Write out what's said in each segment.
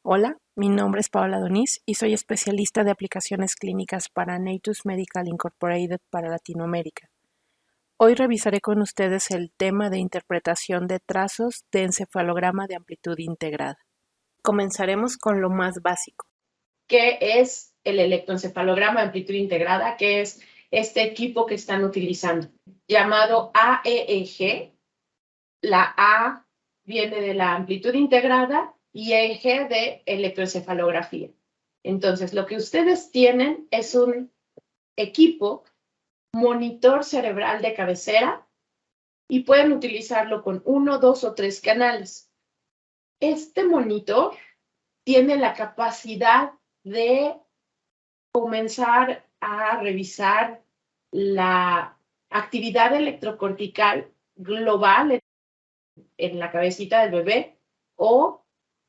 Hola, mi nombre es Paola Doniz y soy especialista de aplicaciones clínicas para Natus Medical Incorporated para Latinoamérica. Hoy revisaré con ustedes el tema de interpretación de trazos de encefalograma de amplitud integrada. Comenzaremos con lo más básico. ¿Qué es el electroencefalograma de amplitud integrada? ¿Qué es este equipo que están utilizando? Llamado AEEG. La A viene de la amplitud integrada y EEG de electroencefalografía. Entonces, lo que ustedes tienen es un equipo monitor cerebral de cabecera y pueden utilizarlo con 1, 2 o 3 canales. Este monitor tiene la capacidad de comenzar a revisar la actividad electrocortical global en la cabecita del bebé, o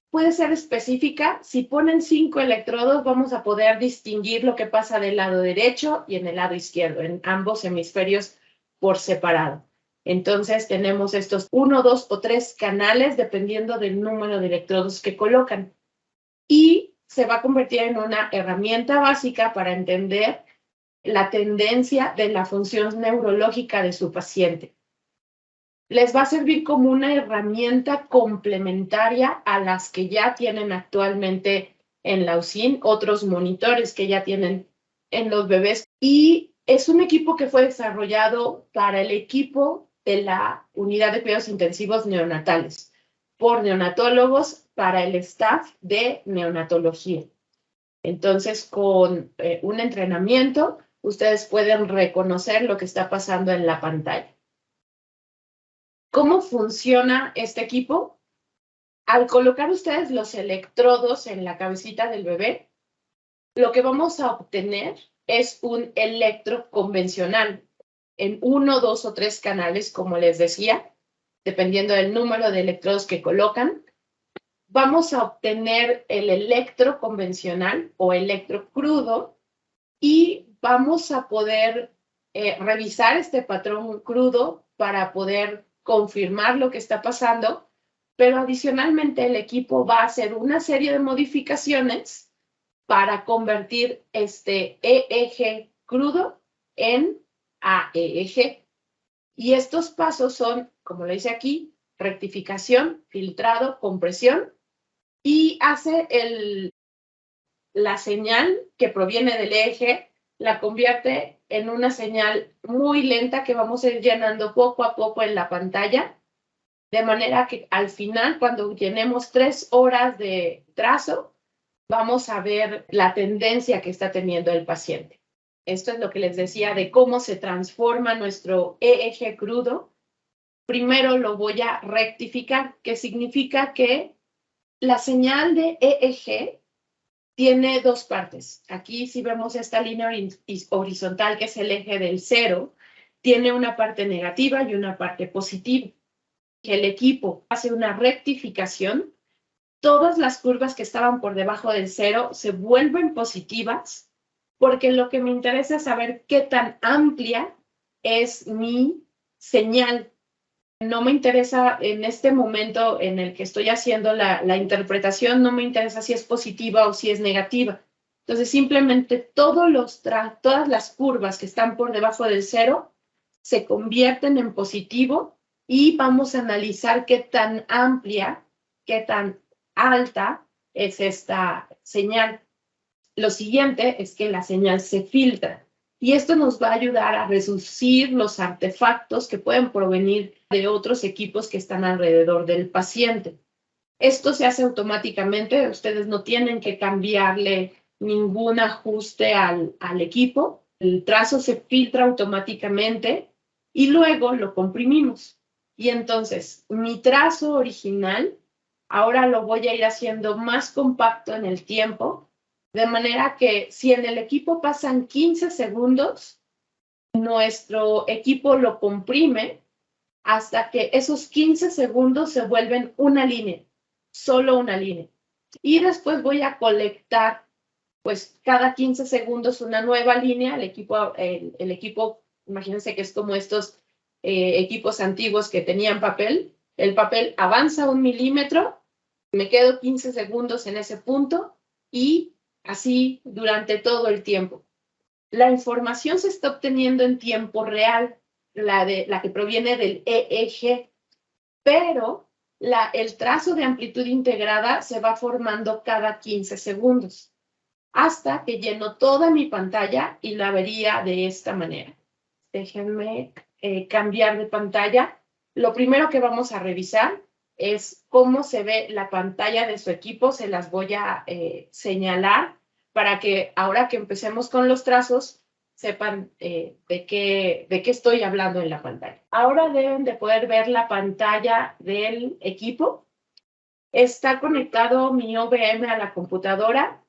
puede ser específica. Si ponen 5 electrodos, vamos a poder distinguir lo que pasa del lado derecho y en el lado izquierdo, en ambos hemisferios por separado. Entonces tenemos estos 1, 2 o 3 canales dependiendo del número de electrodos que colocan. Y se va a convertir en una herramienta básica para entender la tendencia de la función neurológica de su paciente. Les va a servir como una herramienta complementaria a las que ya tienen actualmente en la UCIN, otros monitores que ya tienen en los bebés. Y es un equipo que fue desarrollado para el equipo de la unidad de cuidados intensivos neonatales por neonatólogos para el staff de neonatología. Entonces, con un entrenamiento, ustedes pueden reconocer lo que está pasando en la pantalla. ¿Cómo funciona este equipo? Al colocar ustedes los electrodos en la cabecita del bebé, lo que vamos a obtener es un electro convencional en 1, 2 o 3 canales, como les decía, dependiendo del número de electrodos que colocan. Vamos a obtener el electro convencional o electro crudo y vamos a poder revisar este patrón crudo para poder confirmar lo que está pasando, pero adicionalmente el equipo va a hacer una serie de modificaciones para convertir este EEG crudo en AEG. Y estos pasos son, como lo dice aquí, rectificación, filtrado, compresión, y hace la señal que proviene del EEG, la convierte en una señal muy lenta que vamos a ir llenando poco a poco en la pantalla, de manera que al final, cuando llenemos 3 horas de trazo, vamos a ver la tendencia que está teniendo el paciente. Esto es lo que les decía de cómo se transforma nuestro EEG crudo. Primero lo voy a rectificar, que significa que la señal de EEG tiene 2 partes. Aquí si vemos esta línea horizontal, que es el eje del 0, tiene una parte negativa y una parte positiva. Que el equipo hace una rectificación, todas las curvas que estaban por debajo del 0 se vuelven positivas, porque lo que me interesa es saber qué tan amplia es mi señal. No me interesa en este momento en el que estoy haciendo la interpretación, no me interesa si es positiva o si es negativa. Entonces, simplemente todas las curvas que están por debajo del 0 se convierten en positivo y vamos a analizar qué tan amplia, qué tan alta es esta señal. Lo siguiente es que la señal se filtra. Y esto nos va a ayudar a reducir los artefactos que pueden provenir de otros equipos que están alrededor del paciente. Esto se hace automáticamente, ustedes no tienen que cambiarle ningún ajuste al equipo. El trazo se filtra automáticamente y luego lo comprimimos. Y entonces, mi trazo original, ahora lo voy a ir haciendo más compacto en el tiempo, de manera que si en el equipo pasan 15 segundos, nuestro equipo lo comprime hasta que esos 15 segundos se vuelven una línea, solo una línea. Y después voy a colectar, pues cada 15 segundos una nueva línea. El equipo, imagínense que es como estos equipos antiguos que tenían papel. El papel avanza 1 milímetro Me quedo 15 segundos en ese punto y así durante todo el tiempo. La información se está obteniendo en tiempo real, la que proviene del EEG, pero el trazo de amplitud integrada se va formando cada 15 segundos hasta que lleno toda mi pantalla y la vería de esta manera. Déjenme cambiar de pantalla. Lo primero que vamos a revisar es cómo se ve la pantalla de su equipo. Se las voy a señalar para que ahora que empecemos con los trazos sepan de qué estoy hablando en la pantalla. Ahora deben de poder ver la pantalla del equipo. Está conectado mi OBM a la computadora,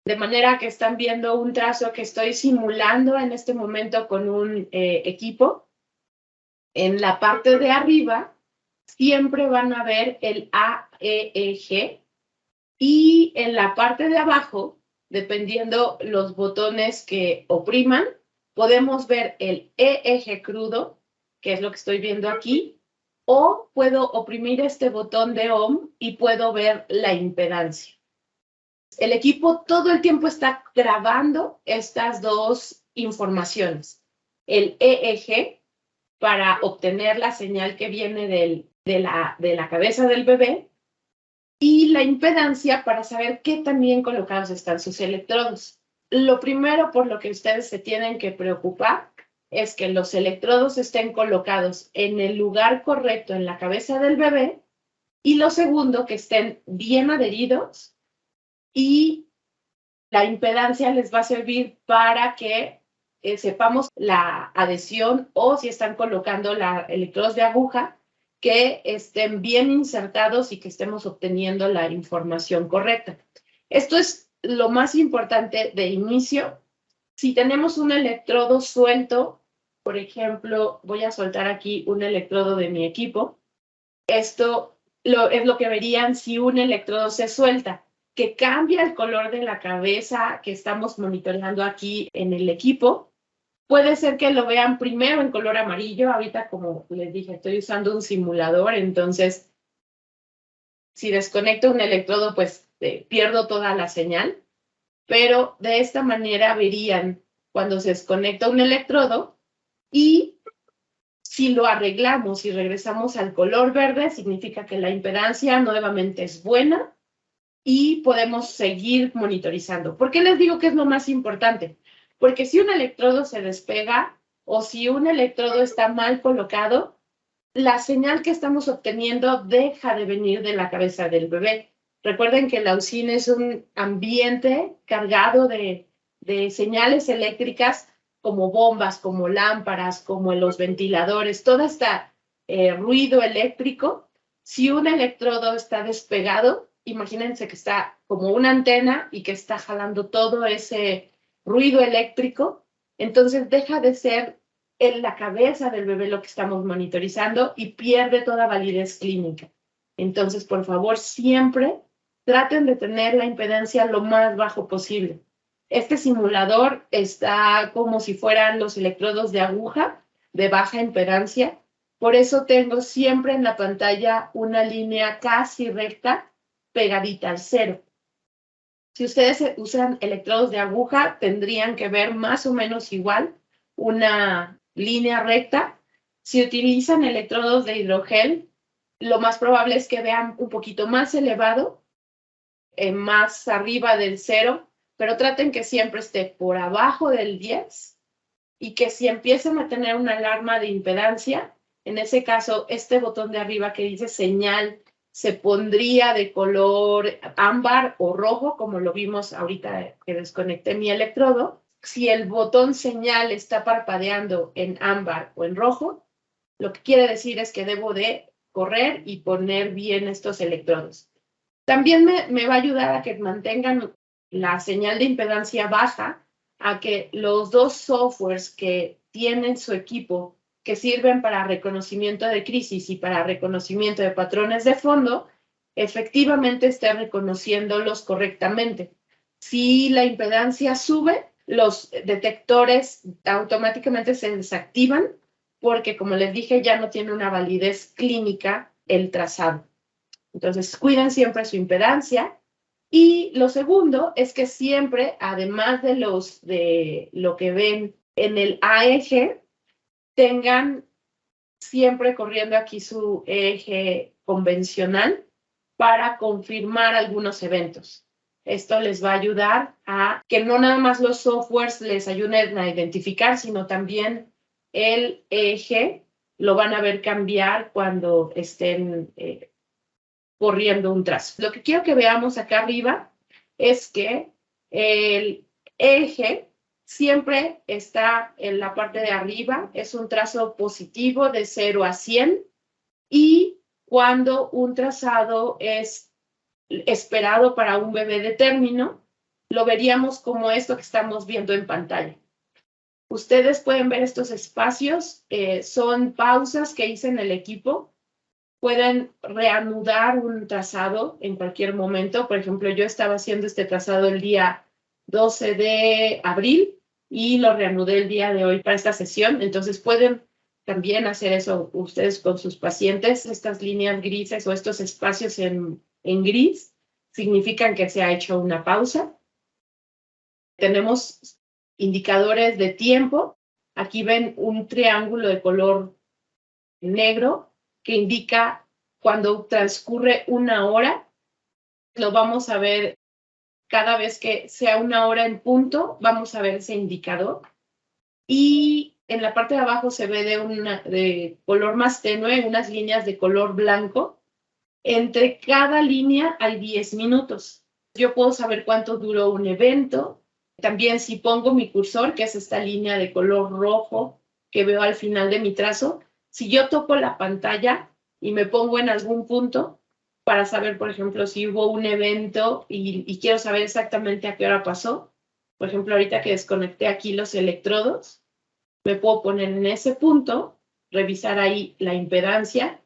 de manera que están viendo un trazo que estoy simulando en este momento con un equipo. En la parte de arriba siempre van a ver el AEG y en la parte de abajo, dependiendo los botones que opriman, podemos ver el EEG crudo, que es lo que estoy viendo aquí, o puedo oprimir este botón de OM y puedo ver la impedancia. El equipo todo el tiempo está grabando estas dos informaciones. El EEG para obtener la señal que viene de la cabeza del bebé y la impedancia para saber qué tan bien colocados están sus electrodos. Lo primero por lo que ustedes se tienen que preocupar es que los electrodos estén colocados en el lugar correcto en la cabeza del bebé y lo segundo, que estén bien adheridos y la impedancia les va a servir para que sepamos la adhesión o si están colocando electrodos de aguja, que estén bien insertados y que estemos obteniendo la información correcta. Esto es lo más importante de inicio. Si tenemos un electrodo suelto, por ejemplo, voy a soltar aquí un electrodo de mi equipo. Esto es lo que verían si un electrodo se suelta, que cambia el color de la cabeza que estamos monitoreando aquí en el equipo. Puede ser que lo vean primero en color amarillo. Ahorita, como les dije, estoy usando un simulador, entonces si desconecto un electrodo, pues pierdo toda la señal. Pero de esta manera verían cuando se desconecta un electrodo y si lo arreglamos y regresamos al color verde, significa que la impedancia nuevamente es buena y podemos seguir monitorizando. ¿Por qué les digo que es lo más importante? Porque si un electrodo se despega o si un electrodo está mal colocado, la señal que estamos obteniendo deja de venir de la cabeza del bebé. Recuerden que la usina es un ambiente cargado de señales eléctricas como bombas, como lámparas, como los ventiladores, todo este ruido eléctrico. Si un electrodo está despegado, imagínense que está como una antena y que está jalando todo ese ruido eléctrico, entonces deja de ser en la cabeza del bebé lo que estamos monitorizando y pierde toda validez clínica. Entonces, por favor, siempre traten de tener la impedancia lo más bajo posible. Este simulador está como si fueran los electrodos de aguja de baja impedancia. Por eso tengo siempre en la pantalla una línea casi recta pegadita al cero. Si ustedes usan electrodos de aguja, tendrían que ver más o menos igual una línea recta. Si utilizan electrodos de hidrogel, lo más probable es que vean un poquito más elevado, más arriba del cero, pero traten que siempre esté por abajo del 10 y que si empiezan a tener una alarma de impedancia, en ese caso, este botón de arriba que dice señal se pondría de color ámbar o rojo, como lo vimos ahorita que desconecté mi electrodo. Si el botón señal está parpadeando en ámbar o en rojo, lo que quiere decir es que debo de correr y poner bien estos electrodos. También me va a ayudar a que mantengan la señal de impedancia baja, a que los dos softwares que tienen su equipo, que sirven para reconocimiento de crisis y para reconocimiento de patrones de fondo, efectivamente estén reconociéndolos correctamente. Si la impedancia sube, los detectores automáticamente se desactivan porque, como les dije, ya no tiene una validez clínica el trazado. Entonces, cuiden siempre su impedancia. Y lo segundo es que siempre, además de lo que ven en el AEG, tengan siempre corriendo aquí su eje convencional para confirmar algunos eventos. Esto les va a ayudar a que no nada más los softwares les ayuden a identificar, sino también el eje lo van a ver cambiar cuando estén corriendo un trazo. Lo que quiero que veamos acá arriba es que el eje siempre está en la parte de arriba, es un trazo positivo de 0 a 100, y cuando un trazado es esperado para un bebé de término, lo veríamos como esto que estamos viendo en pantalla. Ustedes pueden ver estos espacios, son pausas que hice en el equipo. Pueden reanudar un trazado en cualquier momento. Por ejemplo, yo estaba haciendo este trazado el día 12 de abril y lo reanudé el día de hoy para esta sesión. Entonces pueden también hacer eso ustedes con sus pacientes. Estas líneas grises o estos espacios en gris significan que se ha hecho una pausa. Tenemos indicadores de tiempo. Aquí ven un triángulo de color negro que indica cuando transcurre una hora. Lo vamos a ver cada vez que sea una hora en punto, vamos a ver ese indicador. Y en la parte de abajo se ve de color más tenue, unas líneas de color blanco. Entre cada línea hay 10 minutos. Yo puedo saber cuánto duró un evento. También si pongo mi cursor, que es esta línea de color rojo que veo al final de mi trazo, si yo toco la pantalla y me pongo en algún punto para saber, por ejemplo, si hubo un evento y quiero saber exactamente a qué hora pasó, por ejemplo, ahorita que desconecté aquí los electrodos, me puedo poner en ese punto, revisar ahí la impedancia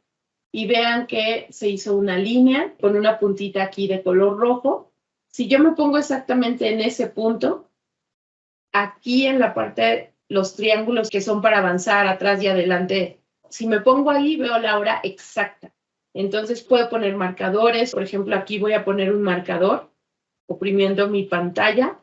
y vean que se hizo una línea con una puntita aquí de color rojo. Si yo me pongo exactamente en ese punto, aquí en la parte, los triángulos que son para avanzar atrás y adelante, si me pongo ahí veo la hora exacta. Entonces puedo poner marcadores, por ejemplo, aquí voy a poner un marcador oprimiendo mi pantalla.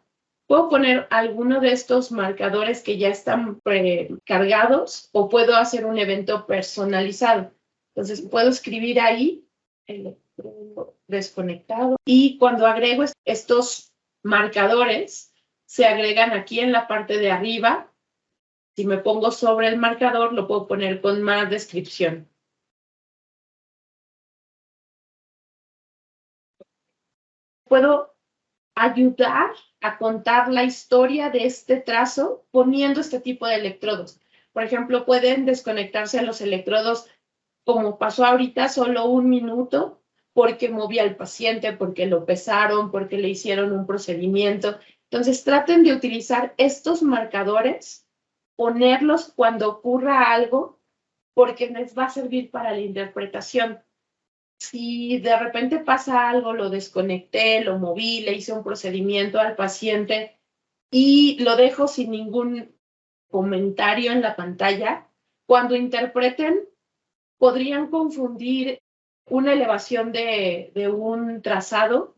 Puedo poner alguno de estos marcadores que ya están precargados o puedo hacer un evento personalizado. Entonces puedo escribir ahí electrodo desconectado y cuando agrego estos marcadores se agregan aquí en la parte de arriba. Si me pongo sobre el marcador lo puedo poner con más descripción. Puedo ayudar a contar la historia de este trazo poniendo este tipo de electrodos. Por ejemplo, pueden desconectarse a los electrodos como pasó ahorita, solo 1 minuto, porque moví al paciente, porque lo pesaron, porque le hicieron un procedimiento. Entonces, traten de utilizar estos marcadores, ponerlos cuando ocurra algo, porque les va a servir para la interpretación. Si de repente pasa algo, lo desconecté, lo moví, le hice un procedimiento al paciente y lo dejo sin ningún comentario en la pantalla, cuando interpreten, podrían confundir una elevación de un trazado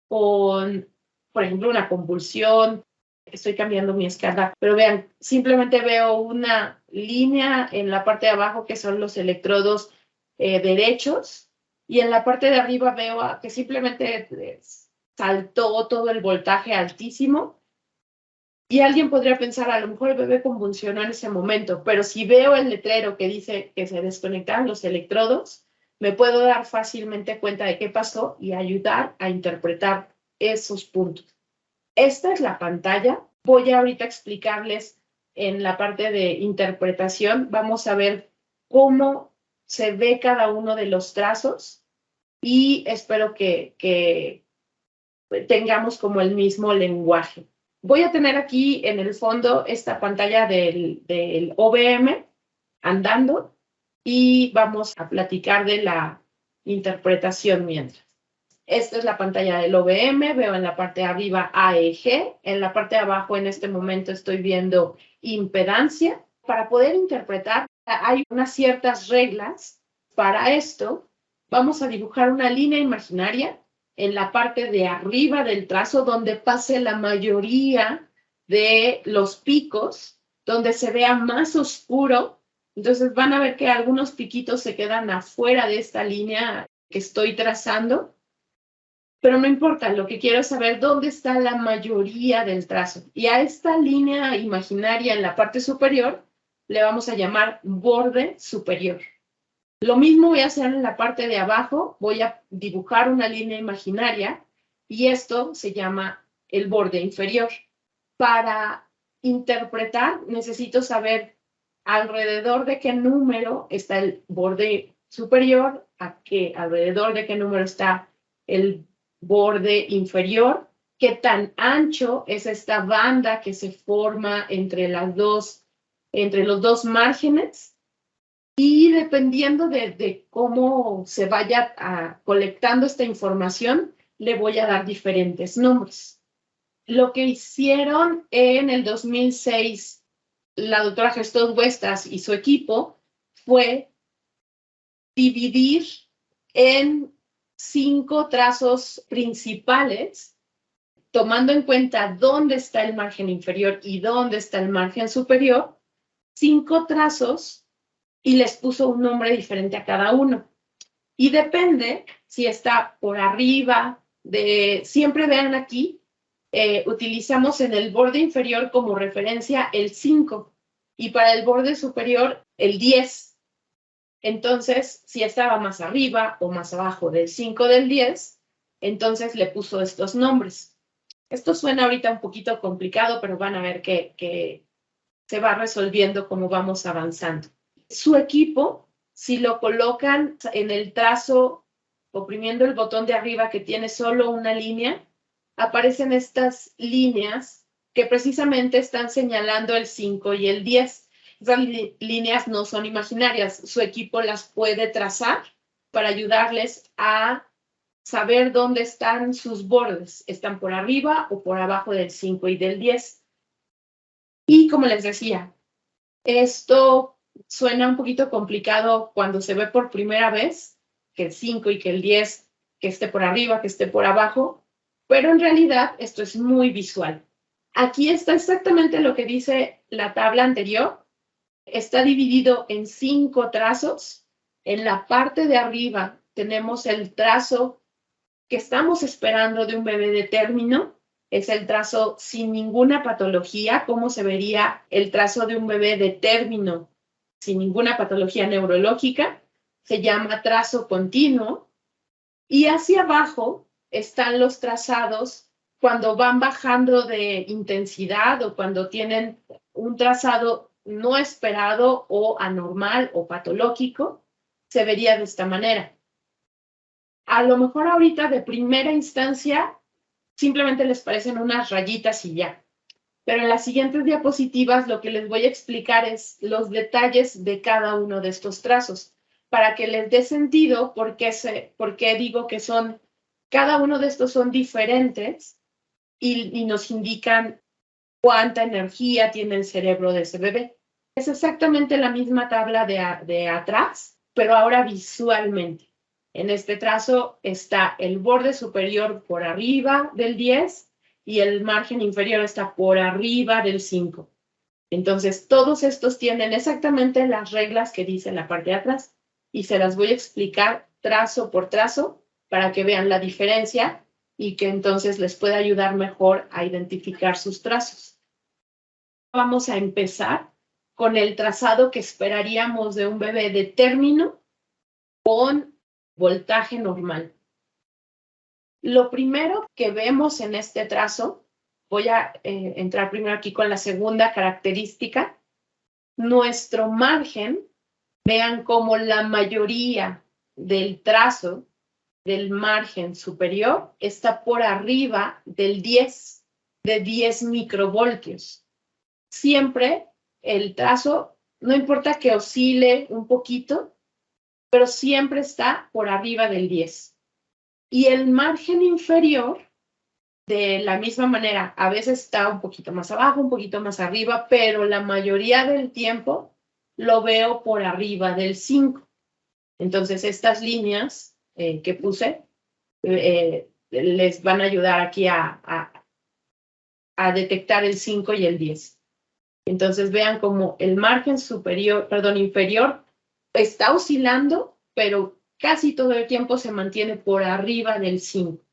con, por ejemplo, una convulsión. Estoy cambiando mi escala, pero vean, simplemente veo una línea en la parte de abajo que son los electrodos derechos y en la parte de arriba veo que simplemente saltó todo el voltaje altísimo. Y alguien podría pensar, a lo mejor el bebé convulsionó en ese momento, pero si veo el letrero que dice que se desconectaron los electrodos, me puedo dar fácilmente cuenta de qué pasó y ayudar a interpretar esos puntos. Esta es la pantalla. Voy ahorita a explicarles en la parte de interpretación. Vamos a ver cómo se ve cada uno de los trazos y espero que tengamos como el mismo lenguaje. Voy a tener aquí en el fondo esta pantalla del OBM andando y vamos a platicar de la interpretación mientras. Esta es la pantalla del OBM, veo en la parte de arriba AEG, en la parte de abajo en este momento estoy viendo impedancia. Para poder interpretar hay unas ciertas reglas para esto vamos a dibujar una línea imaginaria en la parte de arriba del trazo donde pase la mayoría de los picos, donde se vea más oscuro. Entonces van a ver que algunos piquitos se quedan afuera de esta línea que estoy trazando, pero no importa, lo que quiero es saber dónde está la mayoría del trazo. Y a esta línea imaginaria en la parte superior le vamos a llamar borde superior. Lo mismo voy a hacer en la parte de abajo, voy a dibujar una línea imaginaria y esto se llama el borde inferior. Para interpretar necesito saber alrededor de qué número está el borde superior, alrededor de qué número está el borde inferior, qué tan ancho es esta banda que se forma entre los dos márgenes. Y dependiendo de cómo se vaya colectando esta información, le voy a dar diferentes nombres. Lo que hicieron en el 2006 la doctora Gestos Huestas y su equipo fue dividir en 5 trazos principales, tomando en cuenta dónde está el margen inferior y dónde está el margen superior, 5 trazos, y les puso un nombre diferente a cada uno. Y depende si está por arriba siempre vean aquí, utilizamos en el borde inferior como referencia el 5 y para el borde superior el 10. Entonces, si estaba más arriba o más abajo del 5 del 10, entonces le puso estos nombres. Esto suena ahorita un poquito complicado, pero van a ver que se va resolviendo como vamos avanzando. Su equipo, si lo colocan en el trazo, oprimiendo el botón de arriba que tiene solo una línea, aparecen estas líneas que precisamente están señalando el 5 y el 10. Esas líneas no son imaginarias, su equipo las puede trazar para ayudarles a saber dónde están sus bordes, están por arriba o por abajo del 5 y del 10. Y como les decía, esto suena un poquito complicado cuando se ve por primera vez, que el 5 y que el 10, que esté por arriba, que esté por abajo, pero en realidad esto es muy visual. Aquí está exactamente lo que dice la tabla anterior. Está dividido en 5 trazos. En la parte de arriba tenemos el trazo que estamos esperando de un bebé de término. Es el trazo sin ninguna patología, cómo se vería el trazo de un bebé de término sin ninguna patología neurológica. Se llama trazo continuo. Y hacia abajo están los trazados cuando van bajando de intensidad o cuando tienen un trazado no esperado o anormal o patológico, se vería de esta manera. A lo mejor ahorita de primera instancia simplemente les parecen unas rayitas y ya. Pero en las siguientes diapositivas lo que les voy a explicar es los detalles de cada uno de estos trazos, para que les dé sentido por qué digo que cada uno de estos son diferentes y nos indican cuánta energía tiene el cerebro de ese bebé. Es exactamente la misma tabla de atrás, pero ahora visualmente. En este trazo está el borde superior por arriba del 10 y el margen inferior está por arriba del 5. Entonces, todos estos tienen exactamente las reglas que dice la parte de atrás y se las voy a explicar trazo por trazo para que vean la diferencia y que entonces les pueda ayudar mejor a identificar sus trazos. Vamos a empezar con el trazado que esperaríamos de un bebé de término con voltaje normal. Lo primero que vemos en este trazo, voy a entrar primero aquí con la segunda característica, nuestro margen, vean cómo la mayoría del trazo del margen superior está por arriba del 10, de 10 microvoltios. Siempre el trazo, no importa que oscile un poquito, pero siempre está por arriba del 10. Y el margen inferior, de la misma manera, a veces está un poquito más abajo, un poquito más arriba, pero la mayoría del tiempo lo veo por arriba del 5. Entonces, estas líneas que puse les van a ayudar aquí a detectar el 5 y el 10. Entonces vean como el margen inferior está oscilando, pero casi todo el tiempo se mantiene por arriba del 5.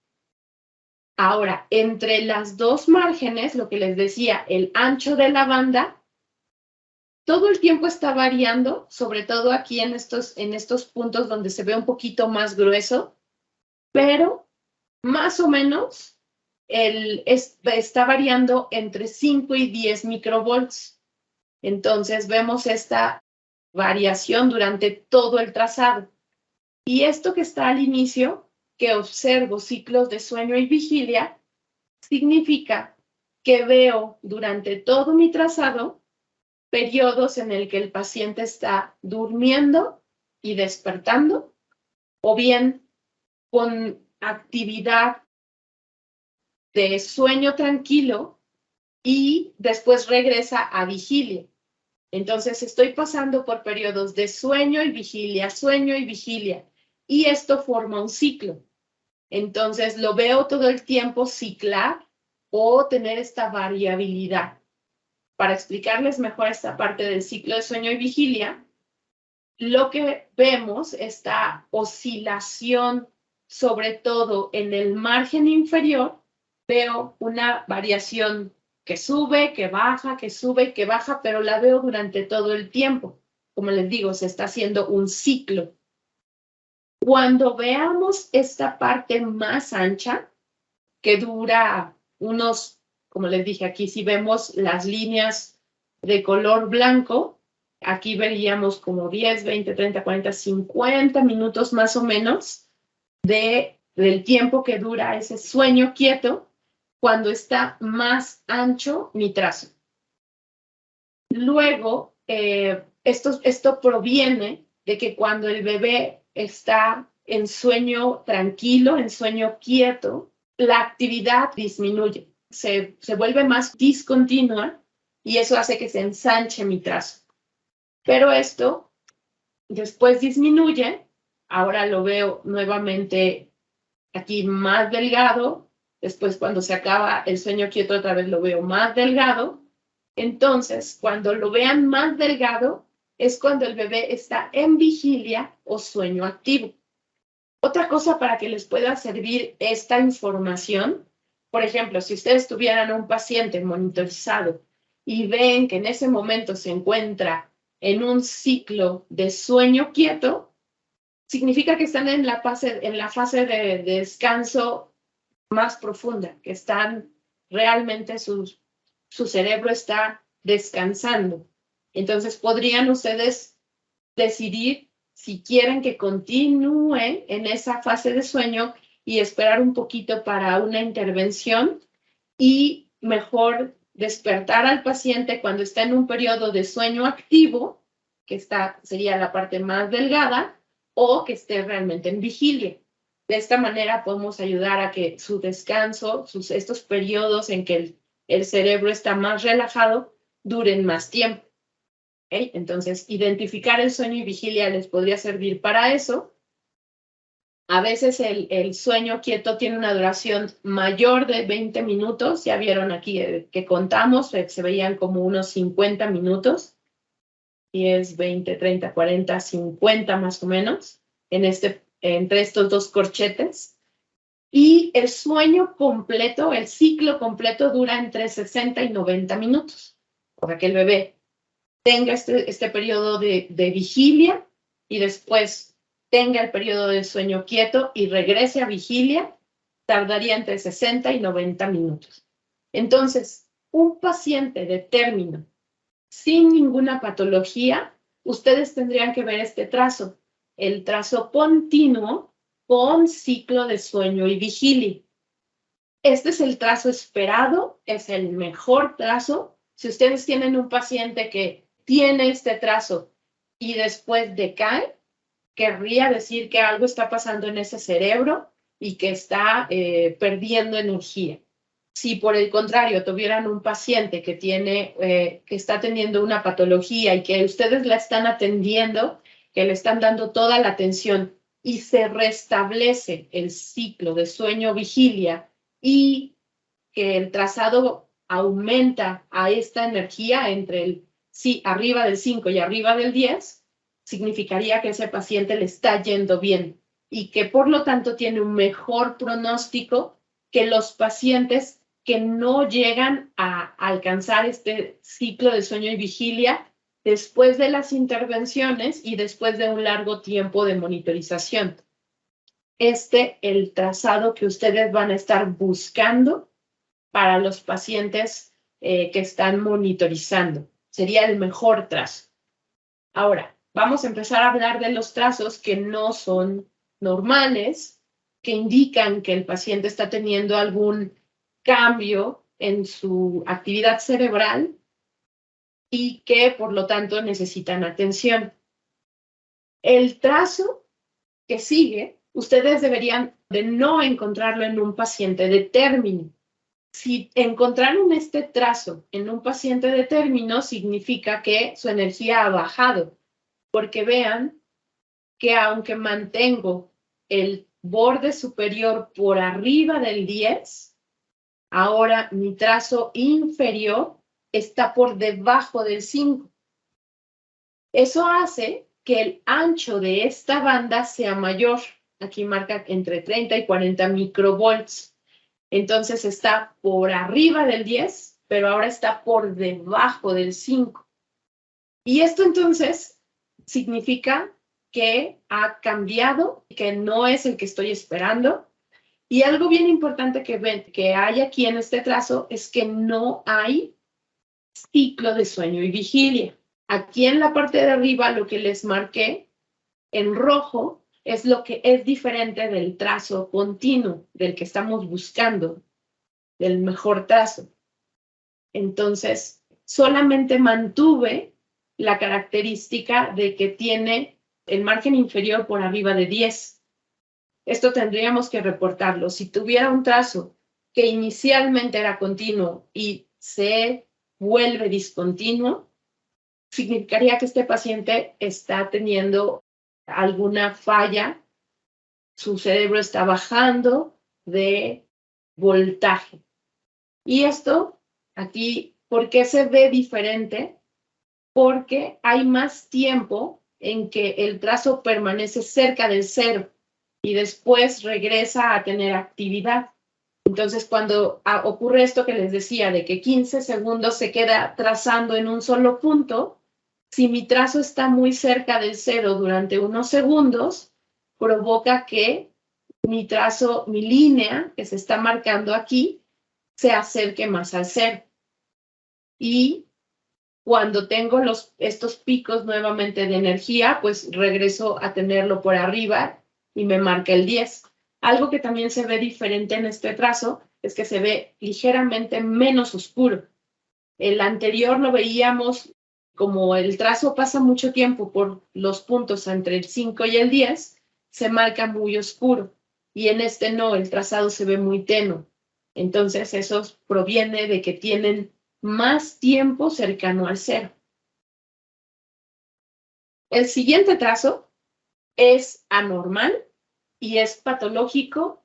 Ahora, entre las dos márgenes, lo que les decía, el ancho de la banda, todo el tiempo está variando, sobre todo aquí en estos puntos donde se ve un poquito más grueso, pero más o menos está variando entre 5 y 10 microvolts. Entonces vemos esta variación durante todo el trazado. Y esto que está al inicio, que observo ciclos de sueño y vigilia, significa que veo durante todo mi trazado periodos en el que el paciente está durmiendo y despertando, o bien con actividad de sueño tranquilo y después regresa a vigilia. Entonces estoy pasando por periodos de sueño y vigilia, y esto forma un ciclo. Entonces lo veo todo el tiempo ciclar o tener esta variabilidad. Para explicarles mejor esta parte del ciclo de sueño y vigilia, lo que vemos, esta oscilación, sobre todo en el margen inferior, veo una variación que sube, que baja, que sube, que baja, pero la veo durante todo el tiempo. Como les digo, se está haciendo un ciclo. Cuando veamos esta parte más ancha, que dura unos, como les dije, aquí si vemos las líneas de color blanco, aquí veríamos como 10, 20, 30, 40, 50 minutos más o menos del tiempo que dura ese sueño quieto cuando está más ancho mi trazo. Luego, esto proviene de que cuando el bebé está en sueño tranquilo, en sueño quieto, la actividad disminuye, se vuelve más discontinua y eso hace que se ensanche mi trazo. Pero esto después disminuye, ahora lo veo nuevamente aquí más delgado, después cuando se acaba el sueño quieto otra vez lo veo más delgado. Entonces, cuando lo vean más delgado, es cuando el bebé está en vigilia o sueño activo. Otra cosa para que les pueda servir esta información, por ejemplo, si ustedes tuvieran un paciente monitorizado y ven que en ese momento se encuentra en un ciclo de sueño quieto, significa que están en la fase de descanso más profunda, que están realmente su cerebro está descansando. Entonces podrían ustedes decidir si quieren que continúe en esa fase de sueño y esperar un poquito para una intervención y mejor despertar al paciente cuando está en un periodo de sueño activo, que sería la parte más delgada, o que esté realmente en vigilia. De esta manera podemos ayudar a que su descanso, estos periodos en que el cerebro está más relajado, duren más tiempo. ¿Okay? Entonces, identificar el sueño y vigilia les podría servir para eso. A veces el sueño quieto tiene una duración mayor de 20 minutos. Ya vieron aquí que contamos, se veían como unos 50 minutos. 10, 20, 30, 40, 50 más o menos, entre estos dos corchetes. Y el sueño completo, el ciclo completo dura entre 60 y 90 minutos. Para que el bebé tenga este periodo de vigilia y después tenga el periodo de sueño quieto y regrese a vigilia, tardaría entre 60 y 90 minutos. Entonces, un paciente de término sin ninguna patología, ustedes tendrían que ver este trazo, el trazo continuo con ciclo de sueño y vigilia. Este es el trazo esperado, es el mejor trazo. Si ustedes tienen un paciente que tiene este trazo y después decae, querría decir que algo está pasando en ese cerebro y que está perdiendo energía. Si por el contrario tuvieran un paciente que está teniendo una patología y que ustedes la están atendiendo, que le están dando toda la atención y se restablece el ciclo de sueño-vigilia y que el trazado aumenta a esta energía entre arriba del 5 y arriba del 10, significaría que ese paciente le está yendo bien y que por lo tanto tiene un mejor pronóstico que los pacientes que no llegan a alcanzar este ciclo de sueño y vigilia después de las intervenciones y después de un largo tiempo de monitorización. El trazado que ustedes van a estar buscando para los pacientes que están monitorizando. Sería el mejor trazo. Ahora, vamos a empezar a hablar de los trazos que no son normales, que indican que el paciente está teniendo algún cambio en su actividad cerebral y que, por lo tanto, necesitan atención. El trazo que sigue, ustedes deberían de no encontrarlo en un paciente de término. Si encontraron este trazo en un paciente de término, significa que su energía ha bajado, porque vean que aunque mantengo el borde superior por arriba del 10, ahora mi trazo inferior está por debajo del 5. Eso hace que el ancho de esta banda sea mayor. Aquí marca entre 30 y 40 microvolts. Entonces está por arriba del 10, pero ahora está por debajo del 5. Y esto entonces significa que ha cambiado, que no es el que estoy esperando. Y algo bien importante que hay aquí en este trazo es que no hay ciclo de sueño y vigilia. Aquí en la parte de arriba lo que les marqué en rojo es lo que es diferente del trazo continuo, del que estamos buscando, del mejor trazo. Entonces, solamente mantuve la característica de que tiene el margen inferior por arriba de 10. Esto tendríamos que reportarlo. Si tuviera un trazo que inicialmente era continuo y se vuelve discontinuo, significaría que este paciente está teniendo alguna falla, su cerebro está bajando de voltaje. Y esto aquí, ¿por qué se ve diferente? Porque hay más tiempo en que el trazo permanece cerca del 0 y después regresa a tener actividad. Entonces, cuando ocurre esto que les decía, de que 15 segundos se queda trazando en un solo punto, si mi trazo está muy cerca del 0 durante unos segundos, provoca que mi trazo, mi línea que se está marcando aquí, se acerque más al 0. Y cuando tengo estos picos nuevamente de energía, pues regreso a tenerlo por arriba y me marca el 10. Algo que también se ve diferente en este trazo es que se ve ligeramente menos oscuro. El anterior lo veíamos como el trazo pasa mucho tiempo por los puntos entre el 5 y el 10, se marca muy oscuro. Y en este no, el trazado se ve muy tenue. Entonces eso proviene de que tienen más tiempo cercano al 0. El siguiente trazo es anormal y es patológico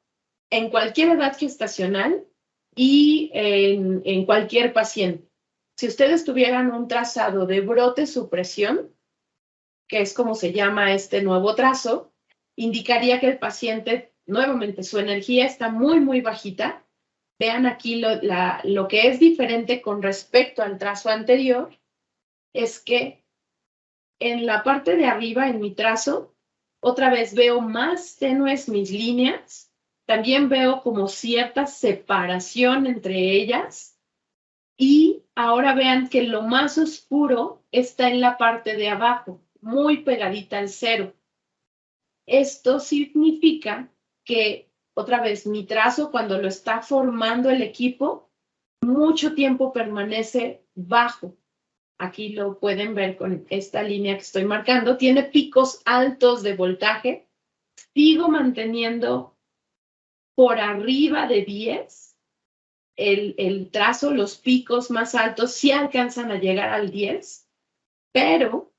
en cualquier edad gestacional y en cualquier paciente. Si ustedes tuvieran un trazado de brote supresión, que es como se llama este nuevo trazo, indicaría que el paciente, nuevamente, su energía está muy, muy bajita. Vean aquí lo que es diferente con respecto al trazo anterior, es que en la parte de arriba, en mi trazo, otra vez veo más tenues mis líneas, también veo como cierta separación entre ellas, y ahora vean que lo más oscuro está en la parte de abajo, muy pegadita al 0. Esto significa que, otra vez, mi trazo, cuando lo está formando el equipo, mucho tiempo permanece bajo. Aquí lo pueden ver con esta línea que estoy marcando. Tiene picos altos de voltaje. Sigo manteniendo por arriba de 10 el trazo, los picos más altos sí alcanzan a llegar al 10, pero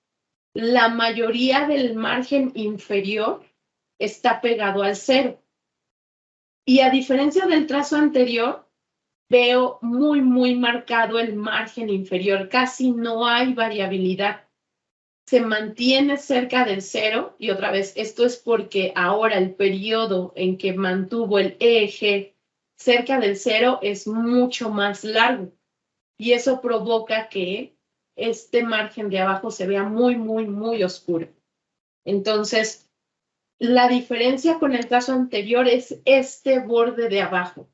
la mayoría del margen inferior está pegado al cero. Y a diferencia del trazo anterior, veo muy marcado el margen inferior. Casi no hay variabilidad. Se mantiene cerca del cero, y otra vez, esto es porque ahora el periodo en que mantuvo el EEG cerca del cero es mucho más largo, y eso provoca que este margen de abajo se vea muy oscuro. Entonces, la diferencia con el caso anterior es este borde de abajo.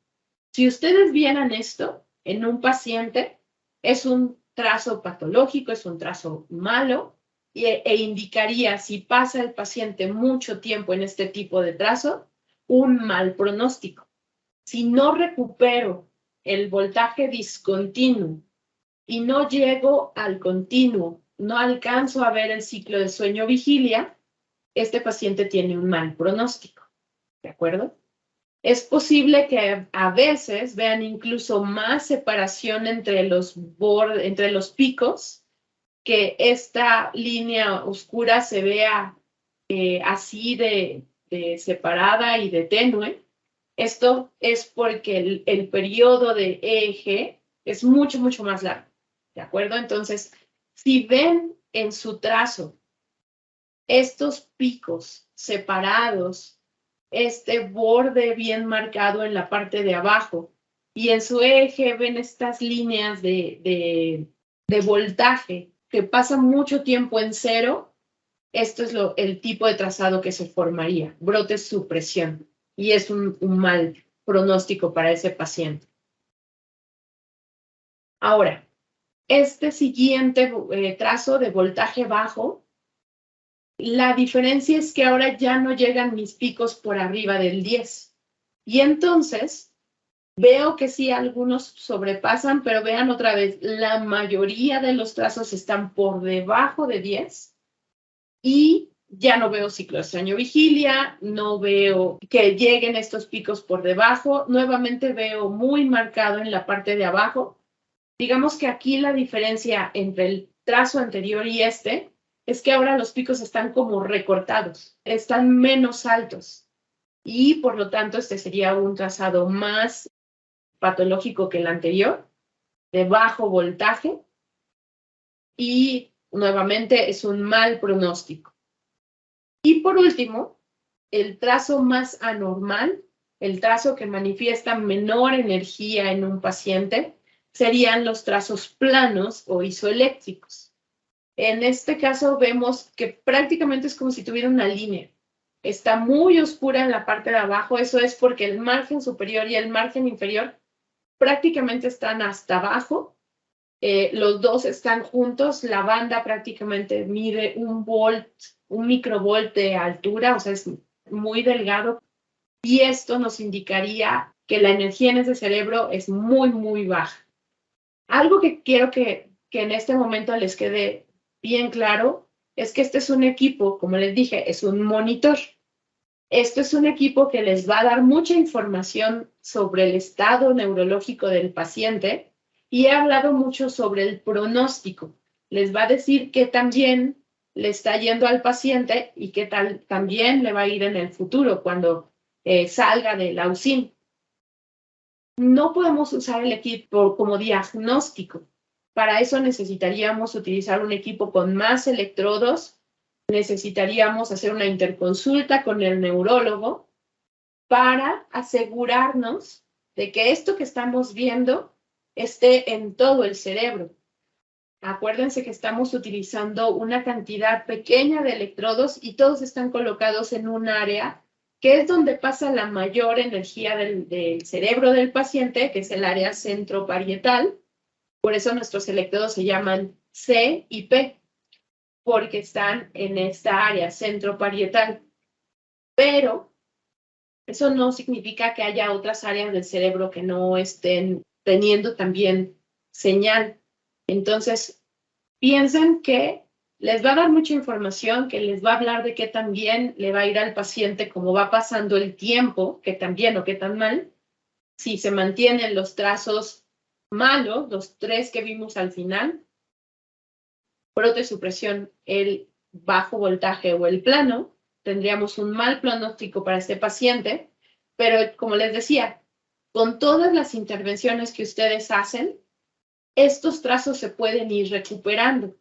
Si ustedes vieran esto en un paciente, es un trazo patológico, es un trazo malo, e indicaría, si pasa el paciente mucho tiempo en este tipo de trazo, un mal pronóstico. Si no recupero el voltaje discontinuo y no llego al continuo, no alcanzo a ver el ciclo de sueño-vigilia, este paciente tiene un mal pronóstico, ¿de acuerdo? Es posible que a veces vean incluso más separación entre los picos, que esta línea oscura se vea así de separada y de tenue. Esto es porque el periodo de EEG es mucho más largo, ¿de acuerdo? Entonces, si ven en su trazo estos picos separados, este borde bien marcado en la parte de abajo, y en su eje ven estas líneas de voltaje que pasan mucho tiempo en cero, esto es el tipo de trazado que se formaría, brote supresión, y es un mal pronóstico para ese paciente. Ahora, este siguiente trazo de voltaje bajo, la diferencia es que ahora ya no llegan mis picos por arriba del 10. Y entonces veo que sí, algunos sobrepasan, pero vean otra vez, la mayoría de los trazos están por debajo de 10 y ya no veo ciclo de sueño-vigilia, no veo que lleguen estos picos por debajo, nuevamente veo muy marcado en la parte de abajo. Digamos que aquí la diferencia entre el trazo anterior y este es que ahora los picos están como recortados, están menos altos, y por lo tanto este sería un trazado más patológico que el anterior, de bajo voltaje, y nuevamente es un mal pronóstico. Y por último, el trazo más anormal, el trazo que manifiesta menor energía en un paciente, serían los trazos planos o isoeléctricos. En este caso vemos que prácticamente es como si tuviera una línea. Está muy oscura en la parte de abajo, eso es porque el margen superior y el margen inferior prácticamente están hasta abajo. Los dos están juntos, la banda prácticamente mide un microvolt de altura, o sea, es muy delgado, y esto nos indicaría que la energía en ese cerebro es muy baja. Algo que quiero que en este momento les quede bien claro es que este es un equipo, como les dije, es un monitor. Esto es un equipo que les va a dar mucha información sobre el estado neurológico del paciente, y he hablado mucho sobre el pronóstico. Les va a decir qué tan bien le está yendo al paciente y qué tal también le va a ir en el futuro cuando salga de la UCIN. No podemos usar el equipo como diagnóstico. Para eso necesitaríamos utilizar un equipo con más electrodos, necesitaríamos hacer una interconsulta con el neurólogo para asegurarnos de que esto que estamos viendo esté en todo el cerebro. Acuérdense que estamos utilizando una cantidad pequeña de electrodos y todos están colocados en un área que es donde pasa la mayor energía del cerebro del paciente, que es el área centroparietal. Por eso nuestros electrodos se llaman C y P, porque están en esta área centroparietal. Pero eso no significa que haya otras áreas del cerebro que no estén teniendo también señal. Entonces, piensen que les va a dar mucha información, que les va a hablar de qué tan bien le va a ir al paciente, cómo va pasando el tiempo, qué tan bien o qué tan mal, si se mantienen los trazos malos, los 3 que vimos al final, brote supresión, el bajo voltaje o el plano, tendríamos un mal pronóstico para este paciente, pero como les decía, con todas las intervenciones que ustedes hacen, estos trazos se pueden ir recuperando.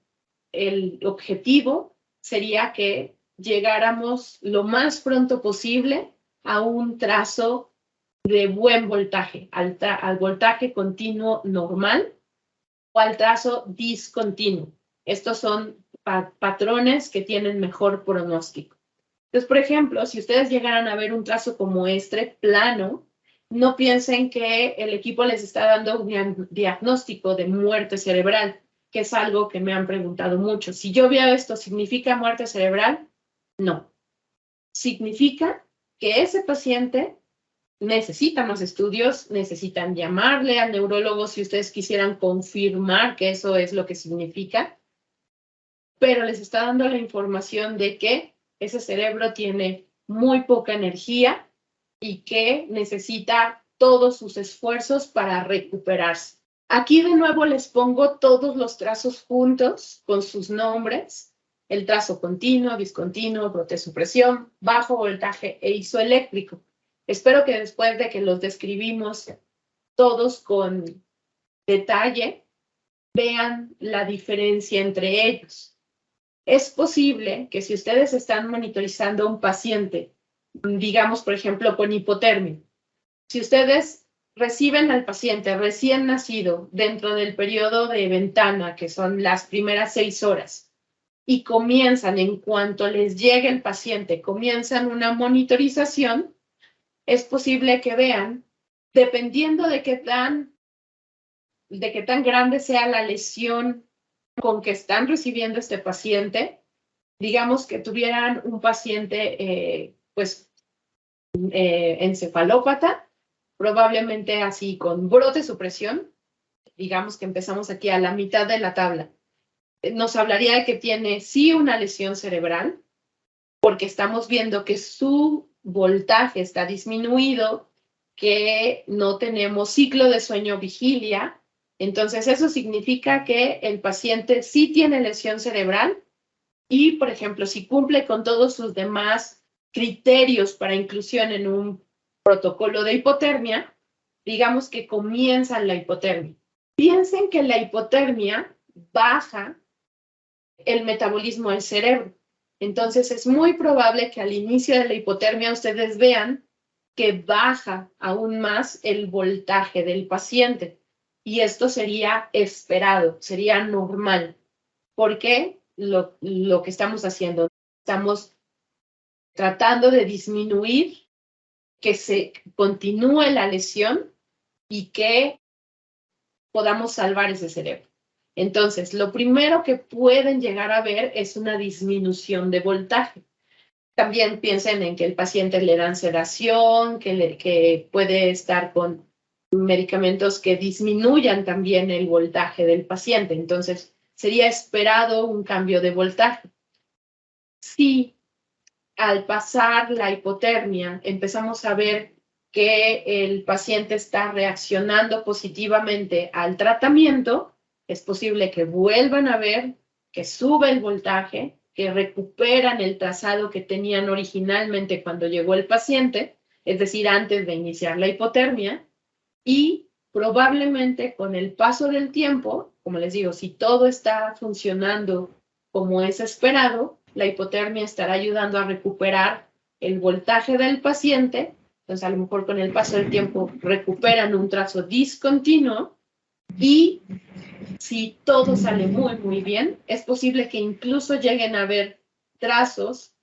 El objetivo sería que llegáramos lo más pronto posible a un trazo de buen voltaje, al voltaje continuo normal o al trazo discontinuo. Estos son patrones que tienen mejor pronóstico. Entonces, por ejemplo, si ustedes llegaran a ver un trazo como este, plano, no piensen que el equipo les está dando un diagnóstico de muerte cerebral, que es algo que me han preguntado mucho. Si yo veo esto, ¿significa muerte cerebral? No. Significa que ese paciente necesita más estudios, necesitan llamarle al neurólogo si ustedes quisieran confirmar que eso es lo que significa, pero les está dando la información de que ese cerebro tiene muy poca energía y que necesita todos sus esfuerzos para recuperarse. Aquí de nuevo les pongo todos los trazos juntos con sus nombres, el trazo continuo, discontinuo, protesupresión, bajo voltaje e isoeléctrico. Espero que después de que los describimos todos con detalle, vean la diferencia entre ellos. Es posible que si ustedes están monitorizando a un paciente, digamos, por ejemplo, con hipotermia, si ustedes reciben al paciente recién nacido dentro del periodo de ventana, que son las primeras 6 horas, y comienzan, en cuanto les llegue el paciente, comienzan una monitorización, es posible que vean, dependiendo de qué tan grande sea la lesión con que están recibiendo este paciente, digamos que tuvieran un paciente encefalópata, probablemente así con brote supresión, digamos que empezamos aquí a la mitad de la tabla, nos hablaría de que tiene sí una lesión cerebral, porque estamos viendo que su voltaje está disminuido, que no tenemos ciclo de sueño-vigilia. Entonces, eso significa que el paciente sí tiene lesión cerebral y, por ejemplo, si cumple con todos sus demás criterios para inclusión en un protocolo de hipotermia, digamos que comienzan la hipotermia. Piensen que la hipotermia baja el metabolismo del cerebro. Entonces, es muy probable que al inicio de la hipotermia ustedes vean que baja aún más el voltaje del paciente. Y esto sería esperado, sería normal. Porque lo que estamos haciendo, estamos tratando de disminuir que se continúe la lesión y que podamos salvar ese cerebro. Entonces, lo primero que pueden llegar a ver es una disminución de voltaje. También piensen en que el paciente le dan sedación, que puede estar con medicamentos que disminuyan también el voltaje del paciente. Entonces, sería esperado un cambio de voltaje. Si al pasar la hipotermia empezamos a ver que el paciente está reaccionando positivamente al tratamiento, es posible que vuelvan a ver que sube el voltaje, que recuperan el trazado que tenían originalmente cuando llegó el paciente, es decir, antes de iniciar la hipotermia, y probablemente con el paso del tiempo, como les digo, si todo está funcionando como es esperado, la hipotermia estará ayudando a recuperar el voltaje del paciente. Entonces, a lo mejor con el paso del tiempo recuperan un trazo discontinuo y si todo sale muy, muy bien, es posible que incluso lleguen a ver trazos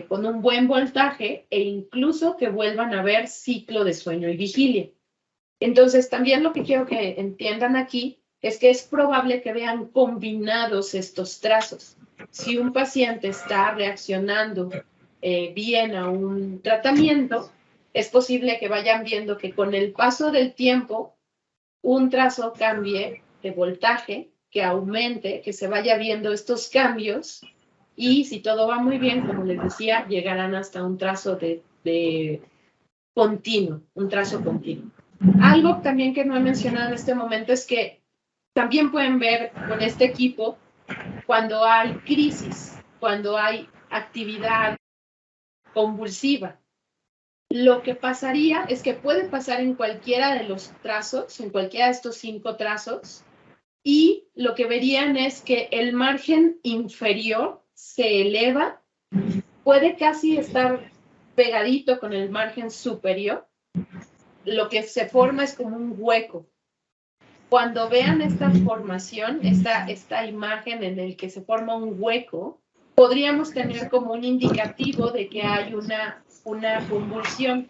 con un buen voltaje e incluso que vuelvan a ver ciclo de sueño y vigilia. Entonces, también lo que quiero que entiendan aquí es que es probable que vean combinados estos trazos. Si un paciente está reaccionando bien a un tratamiento, es posible que vayan viendo que con el paso del tiempo un trazo cambie de voltaje, que aumente, que se vaya viendo estos cambios y si todo va muy bien, como les decía, llegarán hasta un trazo de continuo, un trazo continuo. Algo también que no he mencionado en este momento es que también pueden ver con este equipo cuando hay crisis, cuando hay actividad convulsiva. Lo que pasaría es que puede pasar en cualquiera de los trazos, en cualquiera de estos 5 trazos, y lo que verían es que el margen inferior se eleva, puede casi estar pegadito con el margen superior. Lo que se forma es como un hueco. Cuando vean esta formación, esta imagen en el que se forma un hueco, podríamos tener como un indicativo de que hay una convulsión.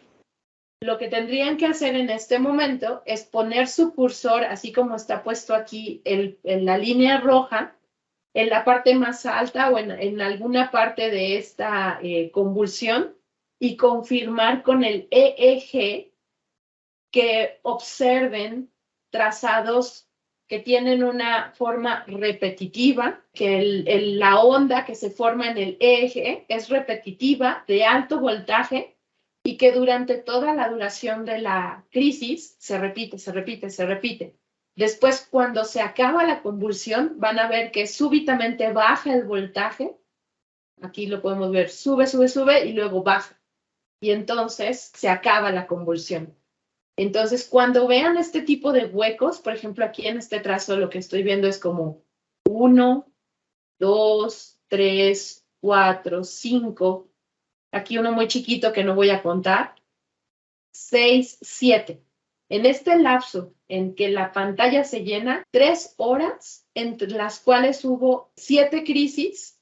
Lo que tendrían que hacer en este momento es poner su cursor, así como está puesto aquí en la línea roja, en la parte más alta o en alguna parte de esta convulsión, y confirmar con el EEG que observen trazados que tienen una forma repetitiva, que la onda que se forma en el eje es repetitiva, de alto voltaje, y que durante toda la duración de la crisis se repite, se repite, se repite. Después, cuando se acaba la convulsión, van a ver que súbitamente baja el voltaje. Aquí lo podemos ver, sube, sube, sube, y luego baja. Y entonces se acaba la convulsión. Entonces, cuando vean este tipo de huecos, por ejemplo, aquí en este trazo lo que estoy viendo es como 1, 2, 3, 4, 5. Aquí uno muy chiquito que no voy a contar. 6, 7. En este lapso en que la pantalla se llena, 3 horas entre las cuales hubo 7 crisis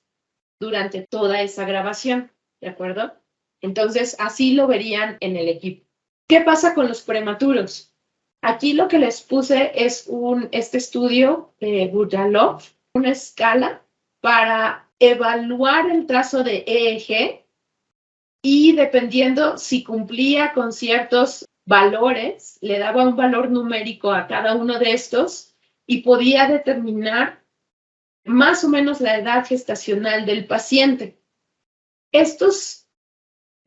durante toda esa grabación, ¿de acuerdo? Entonces, así lo verían en el equipo. ¿Qué pasa con los prematuros? Aquí lo que les puse es este estudio de Budalov, una escala para evaluar el trazo de EEG, y dependiendo si cumplía con ciertos valores, le daba un valor numérico a cada uno de estos y podía determinar más o menos la edad gestacional del paciente. Estos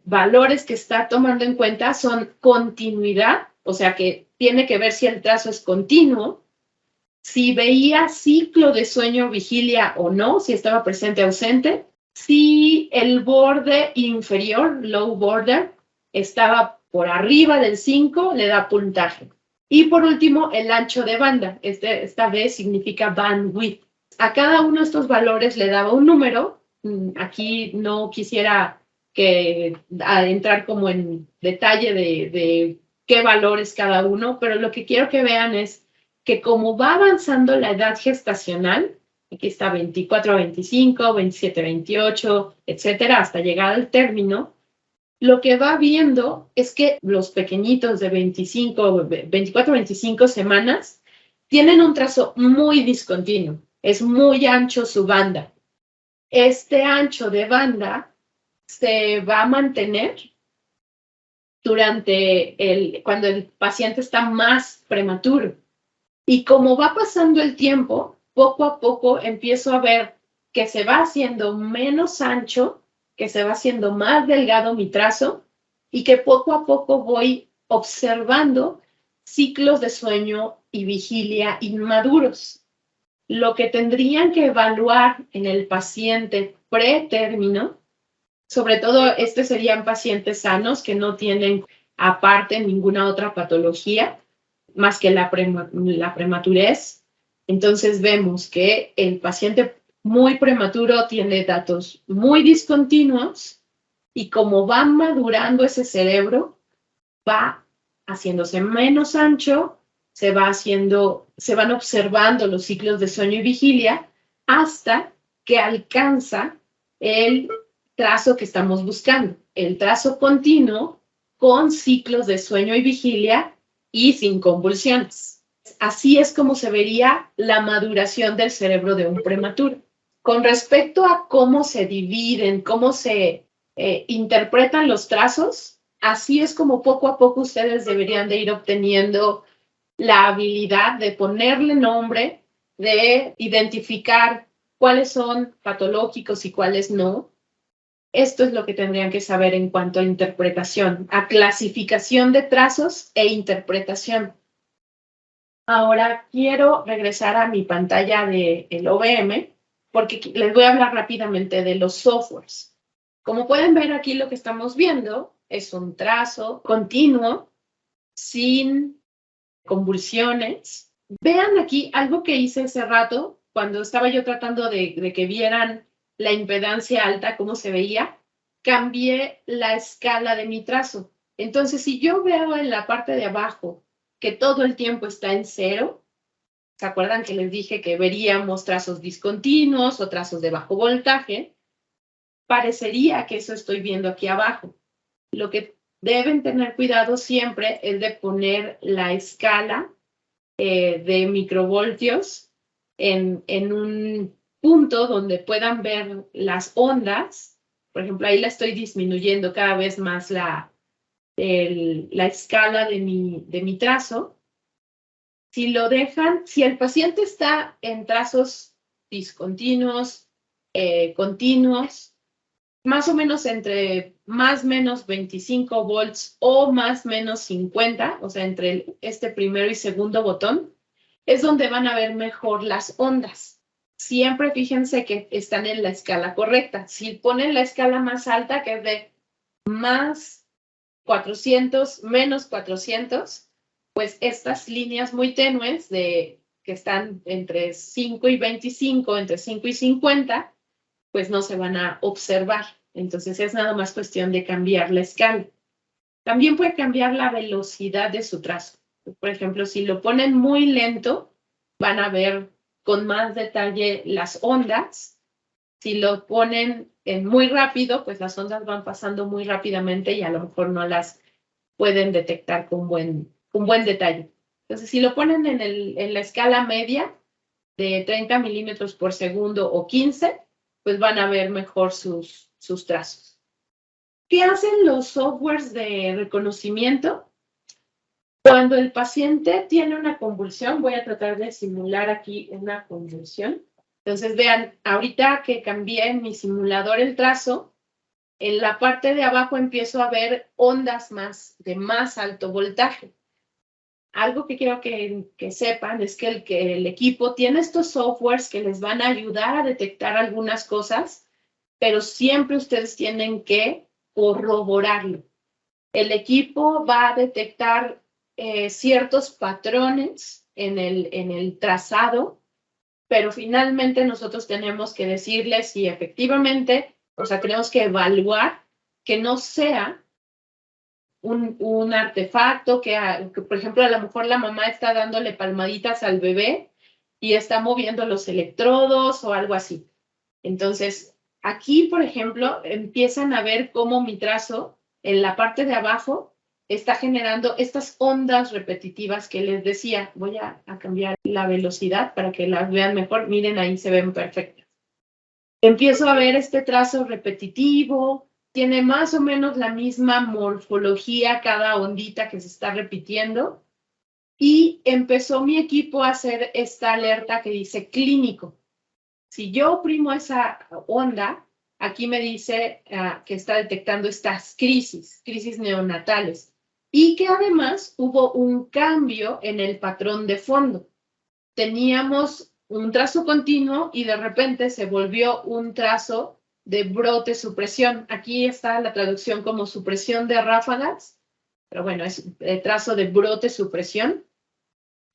valores que está tomando en cuenta son continuidad, o sea que tiene que ver si el trazo es continuo, si veía ciclo de sueño-vigilia o no, si estaba presente o ausente, si el borde inferior, low border, estaba por arriba del 5, le da puntaje. Y por último, el ancho de banda, esta vez significa bandwidth. A cada uno de estos valores le daba un número. Aquí no quisiera entrar como en detalle de qué valores cada uno, pero lo que quiero que vean es que como va avanzando la edad gestacional, aquí está 24 a 25, 27 a 28, etcétera, hasta llegar al término, lo que va viendo es que los pequeñitos de 24 a 25 semanas tienen un trazo muy discontinuo, es muy ancho su banda. Este ancho de banda se va a mantener cuando el paciente está más prematuro. Y como va pasando el tiempo, poco a poco empiezo a ver que se va haciendo menos ancho, que se va haciendo más delgado mi trazo, y que poco a poco voy observando ciclos de sueño y vigilia inmaduros. Lo que tendrían que evaluar en el paciente pretérmino, sobre todo serían pacientes sanos que no tienen aparte ninguna otra patología más que la prematurez. Entonces vemos que el paciente muy prematuro tiene datos muy discontinuos, y como va madurando ese cerebro, va haciéndose menos ancho, se van observando los ciclos de sueño y vigilia hasta que alcanza el trazo que estamos buscando, el trazo continuo con ciclos de sueño y vigilia y sin convulsiones. Así es como se vería la maduración del cerebro de un prematuro. Con respecto a cómo se dividen, cómo se interpretan los trazos, así es como poco a poco ustedes deberían de ir obteniendo la habilidad de ponerle nombre, de identificar cuáles son patológicos y cuáles no. Esto es lo que tendrían que saber en cuanto a interpretación, a clasificación de trazos e interpretación. Ahora quiero regresar a mi pantalla del OBM porque les voy a hablar rápidamente de los softwares. Como pueden ver aquí, lo que estamos viendo es un trazo continuo, sin convulsiones. Vean aquí algo que hice hace rato, cuando estaba yo tratando de que vieran la impedancia alta, cómo se veía, cambié la escala de mi trazo. Entonces, si yo veo en la parte de abajo que todo el tiempo está en 0, ¿se acuerdan que les dije que veríamos trazos discontinuos o trazos de bajo voltaje? Parecería que eso estoy viendo aquí abajo. Lo que deben tener cuidado siempre es de poner la escala de microvoltios en un punto donde puedan ver las ondas. Por ejemplo, ahí la estoy disminuyendo cada vez más la escala de mi trazo. Si lo dejan, si el paciente está en trazos discontinuos, continuos, más o menos entre más o menos 25 volts o más o menos 50, o sea, entre este primero y segundo botón, es donde van a ver mejor las ondas. Siempre fíjense que están en la escala correcta. Si ponen la escala más alta, que es de más 400, menos 400, pues estas líneas muy tenues que están entre 5 y 25, entre 5 y 50, pues no se van a observar. Entonces es nada más cuestión de cambiar la escala. También puede cambiar la velocidad de su trazo. Por ejemplo, si lo ponen muy lento, van a ver con más detalle las ondas. Si lo ponen muy rápido, pues las ondas van pasando muy rápidamente y a lo mejor no las pueden detectar con buen detalle. Entonces, si lo ponen en la escala media de 30 milímetros por segundo o 15, pues van a ver mejor sus trazos. ¿Qué hacen los softwares de reconocimiento? Cuando el paciente tiene una convulsión, voy a tratar de simular aquí una convulsión. Entonces, vean, ahorita que cambié en mi simulador el trazo, en la parte de abajo empiezo a ver ondas de más alto voltaje. Algo que quiero que sepan es que el equipo tiene estos softwares que les van a ayudar a detectar algunas cosas, pero siempre ustedes tienen que corroborarlo. El equipo va a detectar ciertos patrones en el trazado, pero finalmente nosotros tenemos que decirles si efectivamente, o sea, tenemos que evaluar que no sea un artefacto que, por ejemplo, a lo mejor la mamá está dándole palmaditas al bebé y está moviendo los electrodos o algo así. Entonces, aquí, por ejemplo, empiezan a ver cómo mi trazo en la parte de abajo está generando estas ondas repetitivas que les decía. Voy a cambiar la velocidad para que las vean mejor. Miren, ahí se ven perfectas. Empiezo a ver este trazo repetitivo, tiene más o menos la misma morfología cada ondita que se está repitiendo, y empezó mi equipo a hacer esta alerta que dice clínico. Si yo oprimo esa onda, aquí me dice que está detectando estas crisis neonatales, y que además hubo un cambio en el patrón de fondo. Teníamos un trazo continuo y de repente se volvió un trazo de brote-supresión. Aquí está la traducción como supresión de ráfagas, pero bueno, es el trazo de brote-supresión.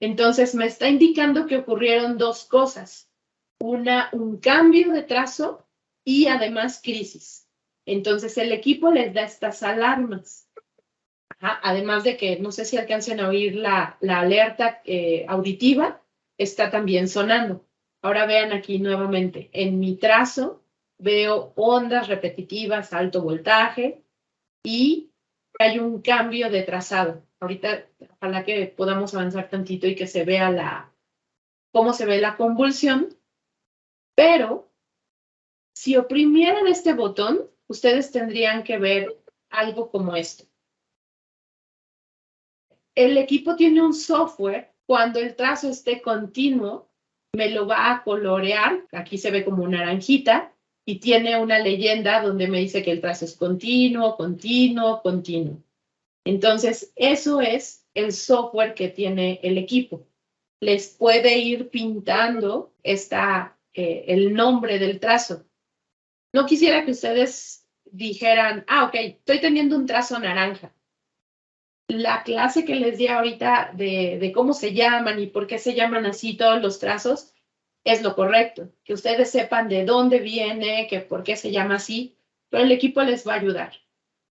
Entonces me está indicando que ocurrieron dos cosas. Un cambio de trazo y además crisis. Entonces el equipo les da estas alarmas. Además de que no sé si alcancen a oír la alerta auditiva, está también sonando. Ahora vean aquí nuevamente, en mi trazo veo ondas repetitivas, alto voltaje, y hay un cambio de trazado. Ahorita, ojalá que podamos avanzar tantito y que se vea cómo se ve la convulsión, pero si oprimieran este botón, ustedes tendrían que ver algo como esto. El equipo tiene un software, cuando el trazo esté continuo, me lo va a colorear, aquí se ve como naranjita, y tiene una leyenda donde me dice que el trazo es continuo, continuo, continuo. Entonces, eso es el software que tiene el equipo. Les puede ir pintando el nombre del trazo. No quisiera que ustedes dijeran, ok, estoy teniendo un trazo naranja. La clase que les di ahorita de cómo se llaman y por qué se llaman así todos los trazos es lo correcto. Que ustedes sepan de dónde viene, que por qué se llama así, pero el equipo les va a ayudar.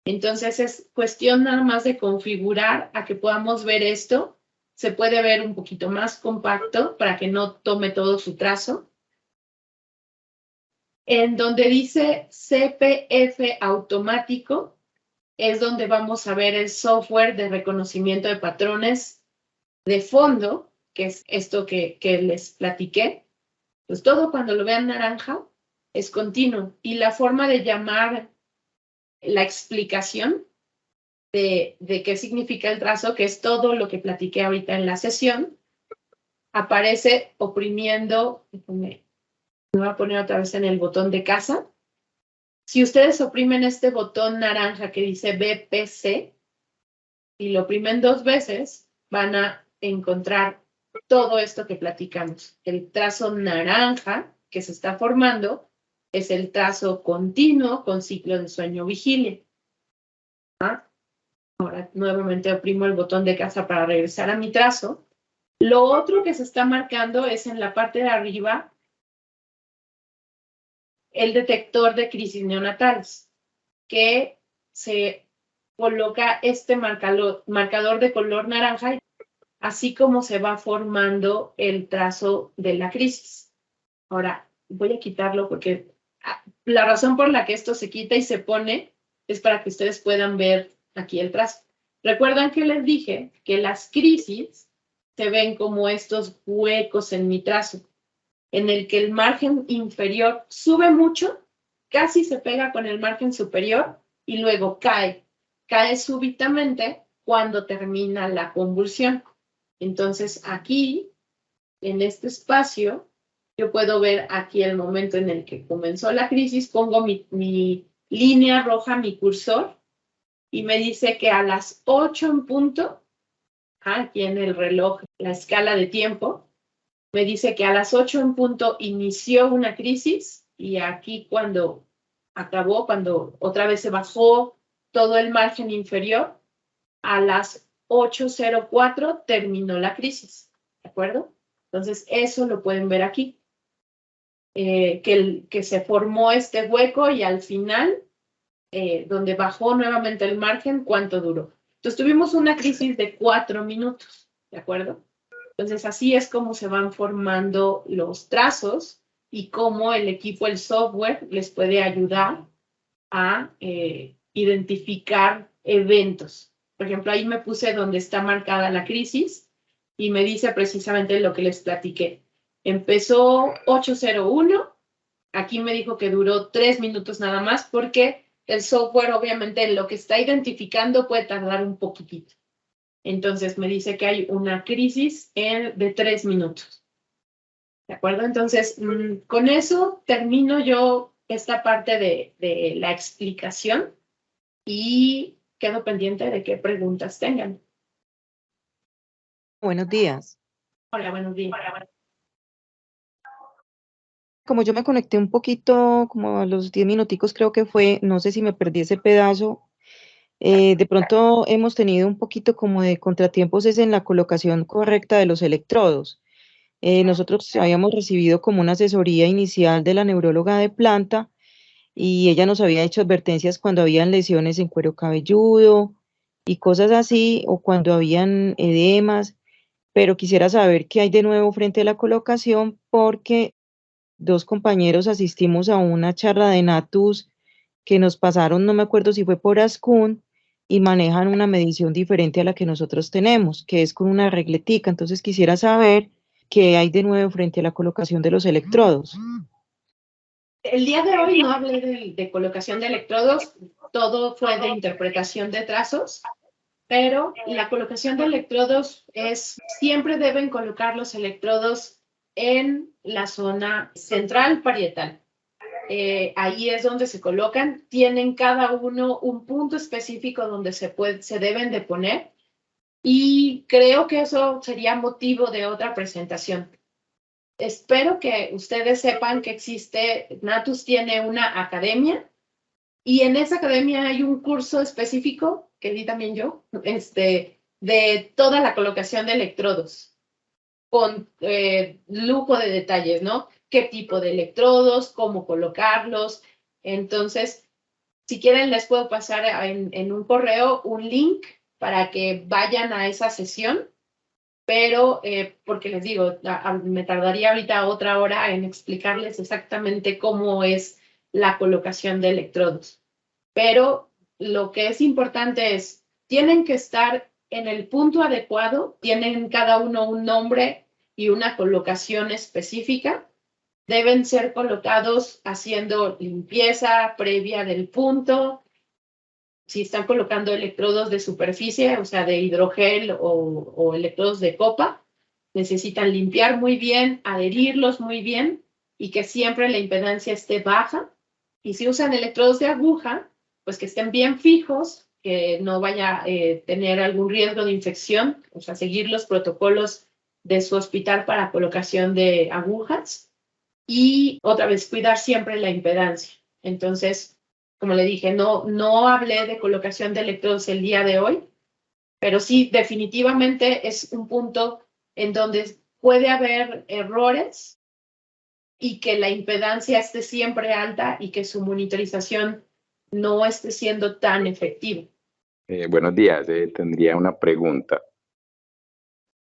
Entonces es cuestión nada más de configurar a que podamos ver esto. Se puede ver un poquito más compacto para que no tome todo su trazo. En donde dice CPF automático, es donde vamos a ver el software de reconocimiento de patrones de fondo, que es esto que les platiqué. Pues todo cuando lo vean naranja es continuo. Y la forma de llamar la explicación de qué significa el trazo, que es todo lo que platiqué ahorita en la sesión, aparece oprimiendo, me voy a poner otra vez en el botón de casa. Si ustedes oprimen este botón naranja que dice BPC y lo oprimen 2 veces, van a encontrar todo esto que platicamos. El trazo naranja que se está formando es el trazo continuo con ciclo de sueño-vigilia. Ahora nuevamente oprimo el botón de casa para regresar a mi trazo. Lo otro que se está marcando es en la parte de arriba el detector de crisis neonatales, que se coloca este marcador de color naranja, así como se va formando el trazo de la crisis. Ahora, voy a quitarlo porque la razón por la que esto se quita y se pone es para que ustedes puedan ver aquí el trazo. Recuerdan que les dije que las crisis se ven como estos huecos en mi trazo, en el que el margen inferior sube mucho, casi se pega con el margen superior y luego cae. Cae súbitamente cuando termina la convulsión. Entonces aquí, en este espacio, yo puedo ver aquí el momento en el que comenzó la crisis, pongo mi línea roja, mi cursor, y me dice que a las 8 en punto, aquí en el reloj, la escala de tiempo, me dice que a las 8 en punto inició una crisis y aquí cuando acabó, cuando otra vez se bajó todo el margen inferior, a las 8:04 terminó la crisis, ¿de acuerdo? Entonces, eso lo pueden ver aquí, que se formó este hueco y al final, donde bajó nuevamente el margen, ¿cuánto duró? Entonces, tuvimos una crisis de 4 minutos, ¿de acuerdo? Entonces, así es como se van formando los trazos y cómo el equipo, el software, les puede ayudar a identificar eventos. Por ejemplo, ahí me puse donde está marcada la crisis y me dice precisamente lo que les platiqué. Empezó 8:01, aquí me dijo que duró 3 minutos nada más porque el software obviamente lo que está identificando puede tardar un poquitito. Entonces me dice que hay una crisis de 3 minutos. ¿De acuerdo? Entonces, con eso termino yo esta parte de la explicación y quedo pendiente de qué preguntas tengan. Buenos días. Hola, buenos días. Como yo me conecté un poquito, como a los 10 minuticos creo que fue, no sé si me perdí ese pedazo. De pronto hemos tenido un poquito como de contratiempos es en la colocación correcta de los electrodos. Nosotros habíamos recibido como una asesoría inicial de la neuróloga de planta y ella nos había hecho advertencias cuando habían lesiones en cuero cabelludo y cosas así, o cuando habían edemas, pero quisiera saber qué hay de nuevo frente a la colocación porque 2 compañeros asistimos a una charla de Natus que nos pasaron, no me acuerdo si fue por Ascun, y manejan una medición diferente a la que nosotros tenemos, que es con una regletica. Entonces quisiera saber qué hay de nuevo frente a la colocación de los electrodos. El día de hoy no hablé de colocación de electrodos, todo fue de interpretación de trazos, pero la colocación de electrodos siempre deben colocar los electrodos en la zona central parietal. Ahí es donde se colocan, tienen cada uno un punto específico donde se deben de poner y creo que eso sería motivo de otra presentación. Espero que ustedes sepan que Natus tiene una academia Y en esa academia hay un curso específico, que di también yo, de toda la colocación de electrodos, con lujo de detalles, ¿no? ¿Qué tipo de electrodos? ¿Cómo colocarlos? Entonces, si quieren, les puedo pasar en un correo un link para que vayan a esa sesión, pero porque les digo, me tardaría ahorita otra hora en explicarles exactamente cómo es la colocación de electrodos. Pero lo que es importante es, tienen que estar en el punto adecuado, tienen cada uno un nombre y una colocación específica. Deben ser colocados haciendo limpieza previa del punto. Si están colocando electrodos de superficie, o sea, de hidrogel o electrodos de copa, necesitan limpiar muy bien, adherirlos muy bien y que siempre la impedancia esté baja. Y si usan electrodos de aguja, pues que estén bien fijos, que no vaya a tener algún riesgo de infección, o sea, seguir los protocolos de su hospital para colocación de agujas y otra vez cuidar siempre la impedancia. Entonces, como le dije, no hablé de colocación de electrodos el día de hoy, pero sí, definitivamente es un punto en donde puede haber errores y que la impedancia esté siempre alta y que su monitorización no esté siendo tan efectiva. Buenos días, tendría una pregunta.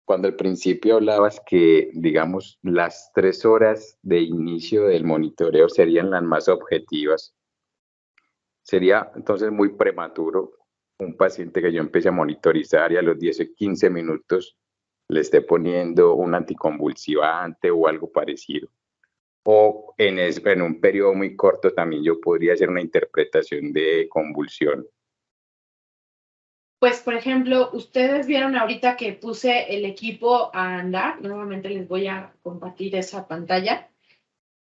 Cuando al principio hablabas que, digamos, las 3 horas de inicio del monitoreo serían las más objetivas, sería entonces muy prematuro un paciente que yo empiece a monitorizar y a los 10 o 15 minutos le esté poniendo un anticonvulsivante o algo parecido. O en un periodo muy corto también yo podría hacer una interpretación de convulsión. Pues, por ejemplo, ustedes vieron ahorita que puse el equipo a andar. Nuevamente les voy a compartir esa pantalla.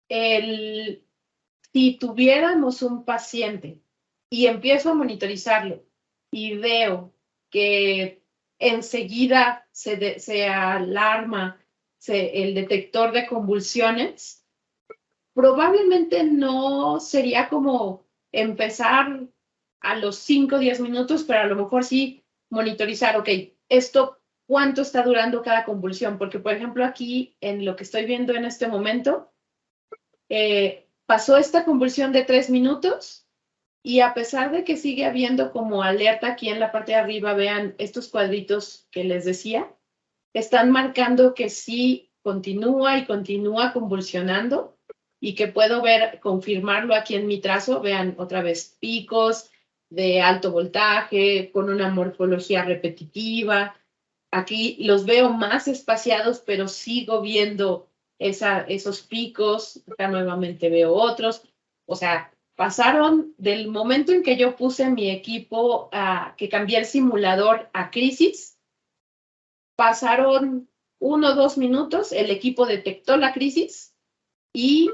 Si tuviéramos un paciente y empiezo a monitorizarlo y veo que enseguida se alarma el detector de convulsiones, probablemente no sería como empezar a los 5 o 10 minutos, pero a lo mejor sí monitorizar, ok, esto, ¿cuánto está durando cada convulsión? Porque, por ejemplo, aquí en lo que estoy viendo en este momento, pasó esta convulsión de 3 minutos y a pesar de que sigue habiendo como alerta aquí en la parte de arriba, vean estos cuadritos que les decía, están marcando que sí continúa y continúa convulsionando y que puedo ver, confirmarlo aquí en mi trazo, vean otra vez picos de alto voltaje con una morfología repetitiva. Aquí los veo más espaciados, pero sigo viendo esos picos. Acá nuevamente veo otros. O sea, pasaron del momento en que yo puse mi equipo, que cambié el simulador a crisis, pasaron 1 o 2 minutos, el equipo detectó la crisis y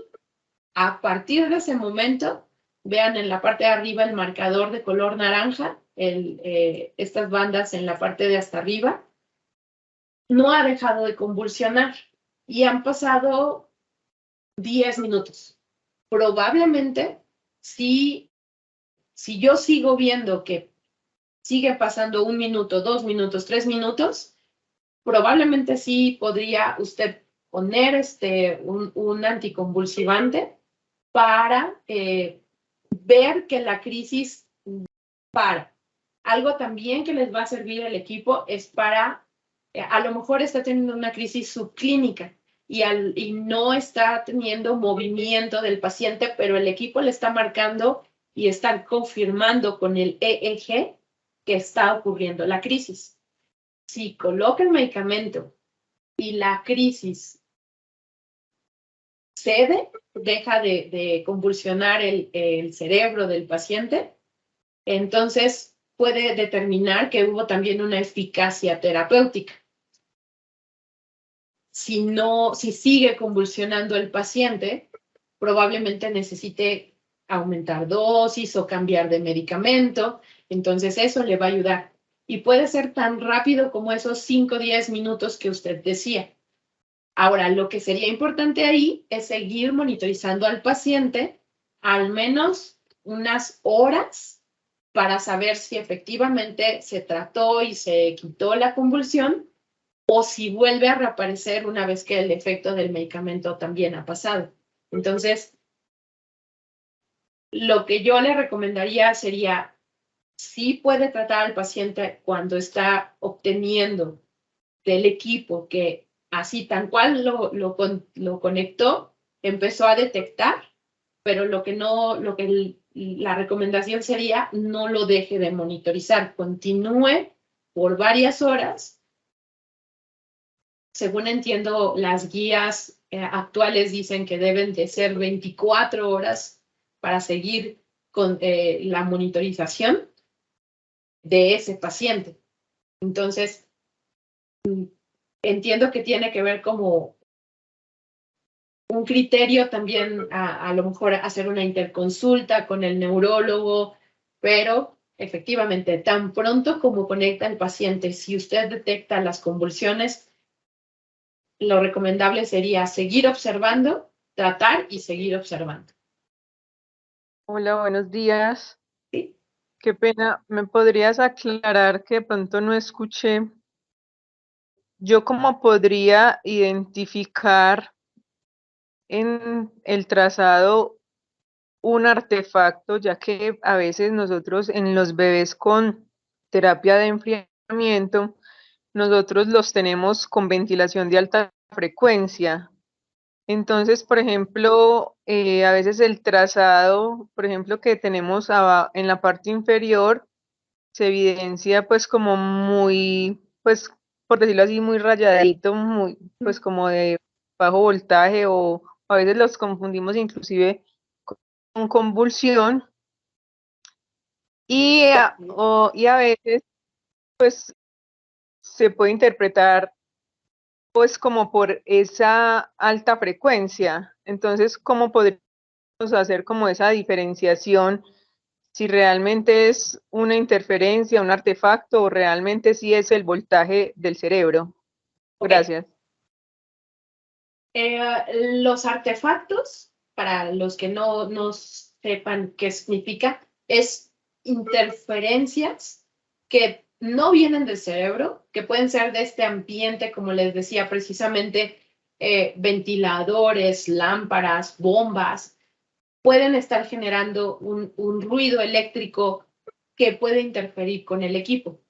a partir de ese momento, vean en la parte de arriba el marcador de color naranja, estas bandas en la parte de hasta arriba, no ha dejado de convulsionar y han pasado 10 minutos. Probablemente, si yo sigo viendo que sigue pasando 1 minuto, 2 minutos, 3 minutos, probablemente sí podría usted poner un anticonvulsivante para ver que la crisis para. Algo también que les va a servir el equipo es para, a lo mejor está teniendo una crisis subclínica y no está teniendo movimiento del paciente, pero el equipo le está marcando y está confirmando con el EEG que está ocurriendo la crisis. Si coloca el medicamento y la crisis cede, deja de convulsionar el cerebro del paciente, entonces puede determinar que hubo también una eficacia terapéutica. Si sigue convulsionando el paciente, probablemente necesite aumentar dosis o cambiar de medicamento, entonces eso le va a ayudar. Y puede ser tan rápido como esos 5 o 10 minutos que usted decía. Ahora, lo que sería importante ahí es seguir monitorizando al paciente al menos unas horas para saber si efectivamente se trató y se quitó la convulsión o si vuelve a reaparecer una vez que el efecto del medicamento también ha pasado. Entonces, lo que yo le recomendaría sería, sí puede tratar al paciente cuando está obteniendo del equipo que así tan cual lo conectó, empezó a detectar, pero la recomendación sería no lo deje de monitorizar, continúe por varias horas. Según entiendo, las guías actuales dicen que deben de ser 24 horas para seguir con la monitorización de ese paciente. Entonces, entiendo que tiene que ver como un criterio también, a lo mejor hacer una interconsulta con el neurólogo, pero efectivamente, tan pronto como conecta el paciente, si usted detecta las convulsiones, lo recomendable sería seguir observando, tratar y seguir observando. Hola, buenos días. ¿Sí? Qué pena, ¿me podrías aclarar que de pronto no escuché? ¿Yo cómo podría identificar en el trazado un artefacto, ya que a veces nosotros en los bebés con terapia de enfriamiento, nosotros los tenemos con ventilación de alta frecuencia? Entonces, por ejemplo, a veces el trazado, por ejemplo, que tenemos en la parte inferior, se evidencia pues como muy, pues por decirlo así, muy rayadito, muy, pues como de bajo voltaje, o a veces los confundimos inclusive con convulsión, y a veces pues se puede interpretar pues como por esa alta frecuencia. Entonces, ¿cómo podríamos hacer como esa diferenciación si realmente es una interferencia, un artefacto, o realmente sí es el voltaje del cerebro? Gracias. Los artefactos, para los que no sepan qué significa, es interferencias que no vienen del cerebro, que pueden ser de este ambiente, como les decía precisamente, ventiladores, lámparas, bombas, pueden estar generando un ruido eléctrico que puede interferir con el equipo.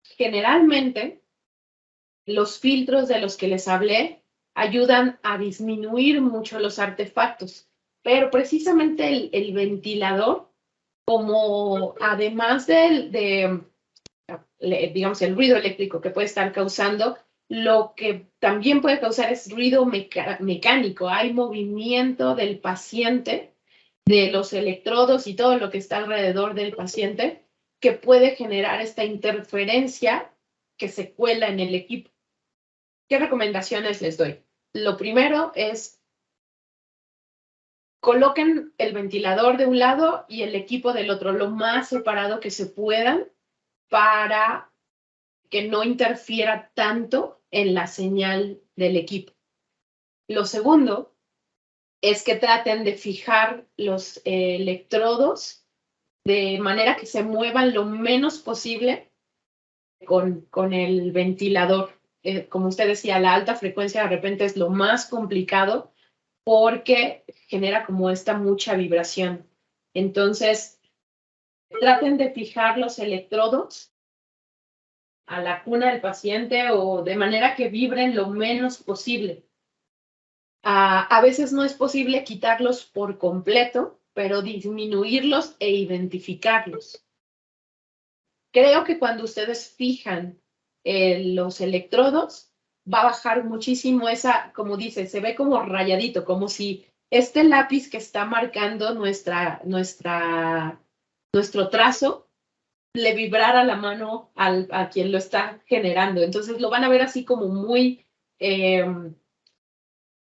Generalmente, los filtros de los que les hablé ayudan a disminuir mucho los artefactos, pero precisamente el ventilador, como además digamos, el ruido eléctrico que puede estar causando, lo que también puede causar es ruido mecánico. Hay movimiento del paciente, de los electrodos y todo lo que está alrededor del paciente, que puede generar esta interferencia que se cuela en el equipo. ¿Qué recomendaciones les doy? Lo primero es, coloquen el ventilador de un lado y el equipo del otro, lo más separado que se puedan, para que no interfiera tanto en la señal del equipo. Lo segundo es que traten de fijar los electrodos de manera que se muevan lo menos posible con el ventilador. Como usted decía, la alta frecuencia de repente es lo más complicado porque genera como esta mucha vibración. Entonces, traten de fijar los electrodos a la cuna del paciente o de manera que vibren lo menos posible. A veces no es posible quitarlos por completo, pero disminuirlos e identificarlos. Creo que cuando ustedes fijan los electrodos, va a bajar muchísimo esa, como dice, se ve como rayadito, como si este lápiz que está marcando nuestro trazo le vibrara la mano a quien lo está generando. Entonces lo van a ver así como muy,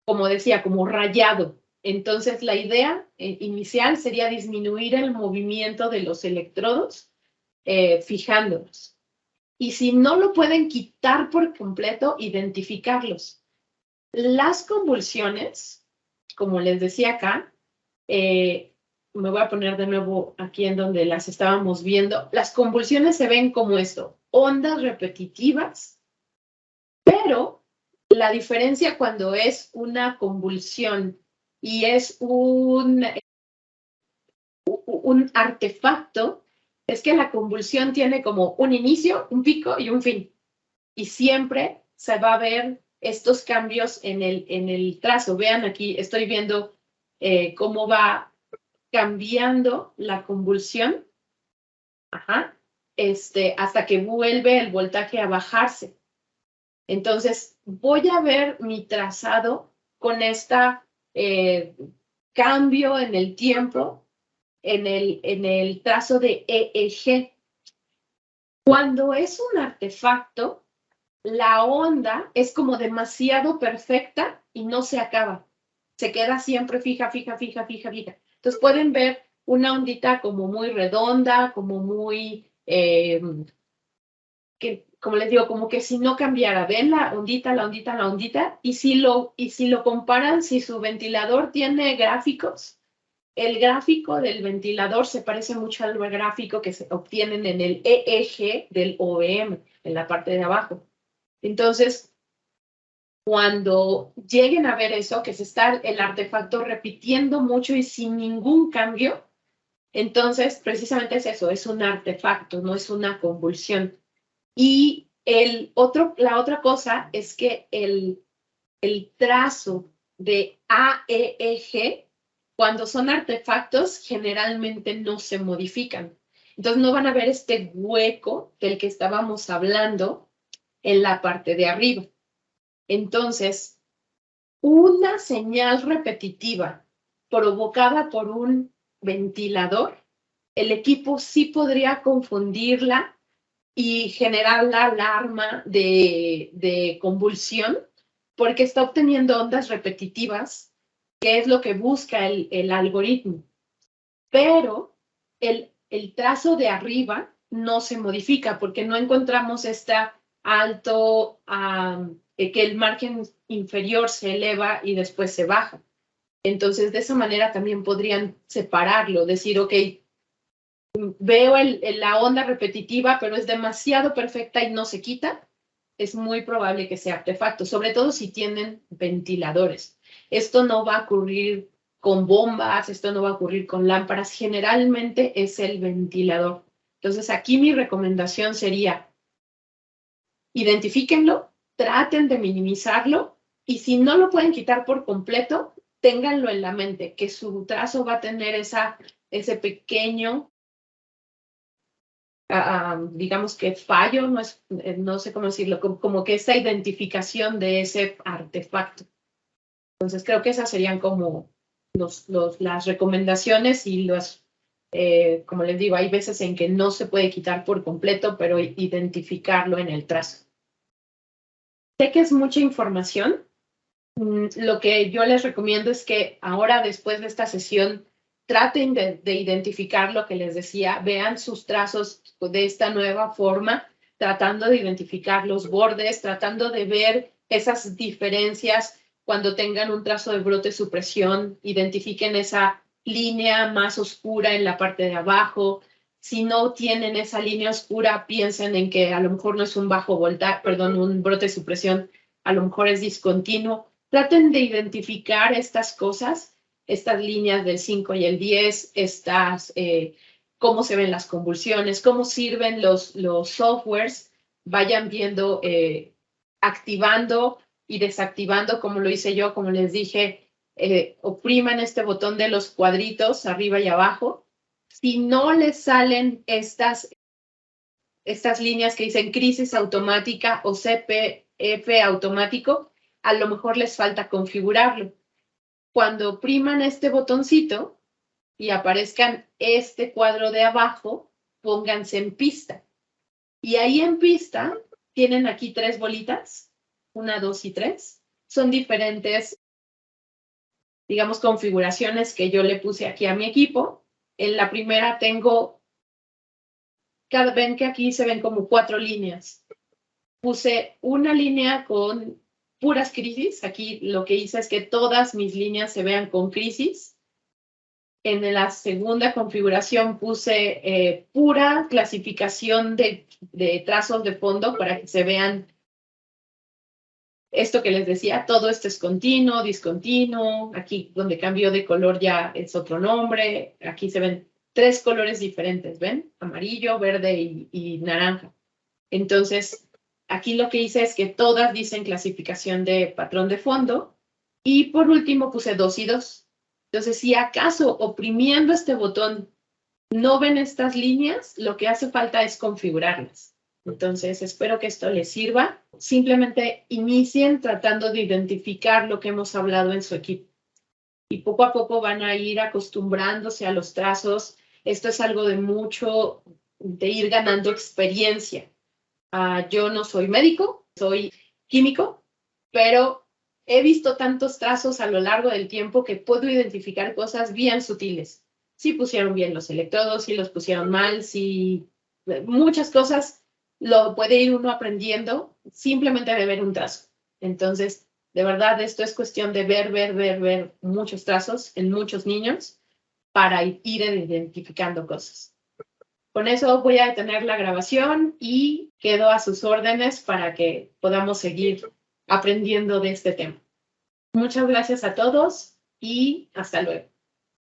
como decía, como rayado. Entonces la idea inicial sería disminuir el movimiento de los electrodos fijándolos. Y si no lo pueden quitar por completo, identificarlos. Las convulsiones, como les decía acá, me voy a poner de nuevo aquí en donde las estábamos viendo. Las convulsiones se ven como esto, ondas repetitivas, pero la diferencia cuando es una convulsión y es un artefacto es que la convulsión tiene como un inicio, un pico y un fin. Y siempre se va a ver estos cambios en el trazo. Vean aquí, estoy viendo cómo va cambiando la convulsión, hasta que vuelve el voltaje a bajarse. Entonces, voy a ver mi trazado con esta cambio en el tiempo, en el trazo de EEG. Cuando es un artefacto, la onda es como demasiado perfecta y no se acaba. Se queda siempre fija, fija, fija, fija, fija. Entonces pueden ver una ondita como muy redonda, como muy, como les digo, como que si no cambiara, ven la ondita, la ondita, la ondita, y si lo comparan, si su ventilador tiene gráficos, el gráfico del ventilador se parece mucho al gráfico que se obtienen en el EEG del OEM, en la parte de abajo. Entonces, cuando lleguen a ver eso, que se está el artefacto repitiendo mucho y sin ningún cambio, entonces precisamente es eso, es un artefacto, no es una convulsión. Y la otra cosa es que el trazo de AEEG, cuando son artefactos, generalmente no se modifican. Entonces no van a ver este hueco del que estábamos hablando en la parte de arriba. Entonces, una señal repetitiva provocada por un ventilador, el equipo sí podría confundirla y generar la alarma de convulsión, porque está obteniendo ondas repetitivas, que es lo que busca el algoritmo. Pero el trazo de arriba no se modifica porque no encontramos esta alto, que el margen inferior se eleva y después se baja. Entonces, de esa manera también podrían separarlo, decir, ok, veo la onda repetitiva, pero es demasiado perfecta y no se quita, es muy probable que sea artefacto, sobre todo si tienen ventiladores. Esto no va a ocurrir con bombas, esto no va a ocurrir con lámparas, generalmente es el ventilador. Entonces, aquí mi recomendación sería, identifíquenlo, traten de minimizarlo y si no lo pueden quitar por completo, ténganlo en la mente, que su trazo va a tener ese pequeño, digamos que fallo, no sé cómo decirlo, como que esta identificación de ese artefacto. Entonces creo que esas serían como las recomendaciones y como les digo, hay veces en que no se puede quitar por completo, pero identificarlo en el trazo. Sé que es mucha información. Lo que yo les recomiendo es que ahora, después de esta sesión, traten de identificar lo que les decía, vean sus trazos de esta nueva forma, tratando de identificar los bordes, tratando de ver esas diferencias cuando tengan un trazo de brote-supresión, identifiquen esa línea más oscura en la parte de abajo. Si no tienen esa línea oscura, piensen en que a lo mejor no es un bajo voltaje, perdón, un brote-supresión, a lo mejor es discontinuo. Traten de identificar estas cosas, estas líneas del 5 y el 10, cómo se ven las convulsiones, cómo sirven los softwares, vayan viendo, activando y desactivando, como lo hice yo, como les dije, opriman este botón de los cuadritos arriba y abajo. Si no les salen estas líneas que dicen crisis automática o CPF automático, a lo mejor les falta configurarlo. Cuando opriman este botoncito y aparezcan este cuadro de abajo, pónganse en pista. Y ahí en pista tienen aquí 3 bolitas, 1, 2 y 3. Son diferentes, digamos, configuraciones que yo le puse aquí a mi equipo. En la primera tengo, ven que aquí se ven como 4 líneas. Puse una línea con puras crisis. Aquí lo que hice es que todas mis líneas se vean con crisis. En la segunda configuración puse pura clasificación de trazos de fondo para que se vean esto que les decía, todo esto es continuo, discontinuo, aquí donde cambió de color ya es otro nombre, aquí se ven 3 colores diferentes, ¿ven? Amarillo, verde y naranja. Entonces, aquí lo que hice es que todas dicen clasificación de patrón de fondo y por último puse 2 y 2. Entonces, si acaso oprimiendo este botón no ven estas líneas, lo que hace falta es configurarlas. Entonces, espero que esto les sirva. Simplemente inicien tratando de identificar lo que hemos hablado en su equipo. Y poco a poco van a ir acostumbrándose a los trazos. Esto es algo de ir ganando experiencia. Yo no soy médico, soy químico, pero he visto tantos trazos a lo largo del tiempo que puedo identificar cosas bien sutiles. Si pusieron bien los electrodos, si los pusieron mal, si muchas cosas lo puede ir uno aprendiendo simplemente de ver un trazo. Entonces, de verdad, esto es cuestión de ver muchos trazos en muchos niños para ir identificando cosas. Con eso voy a detener la grabación y quedo a sus órdenes para que podamos seguir aprendiendo de este tema. Muchas gracias a todos y hasta luego.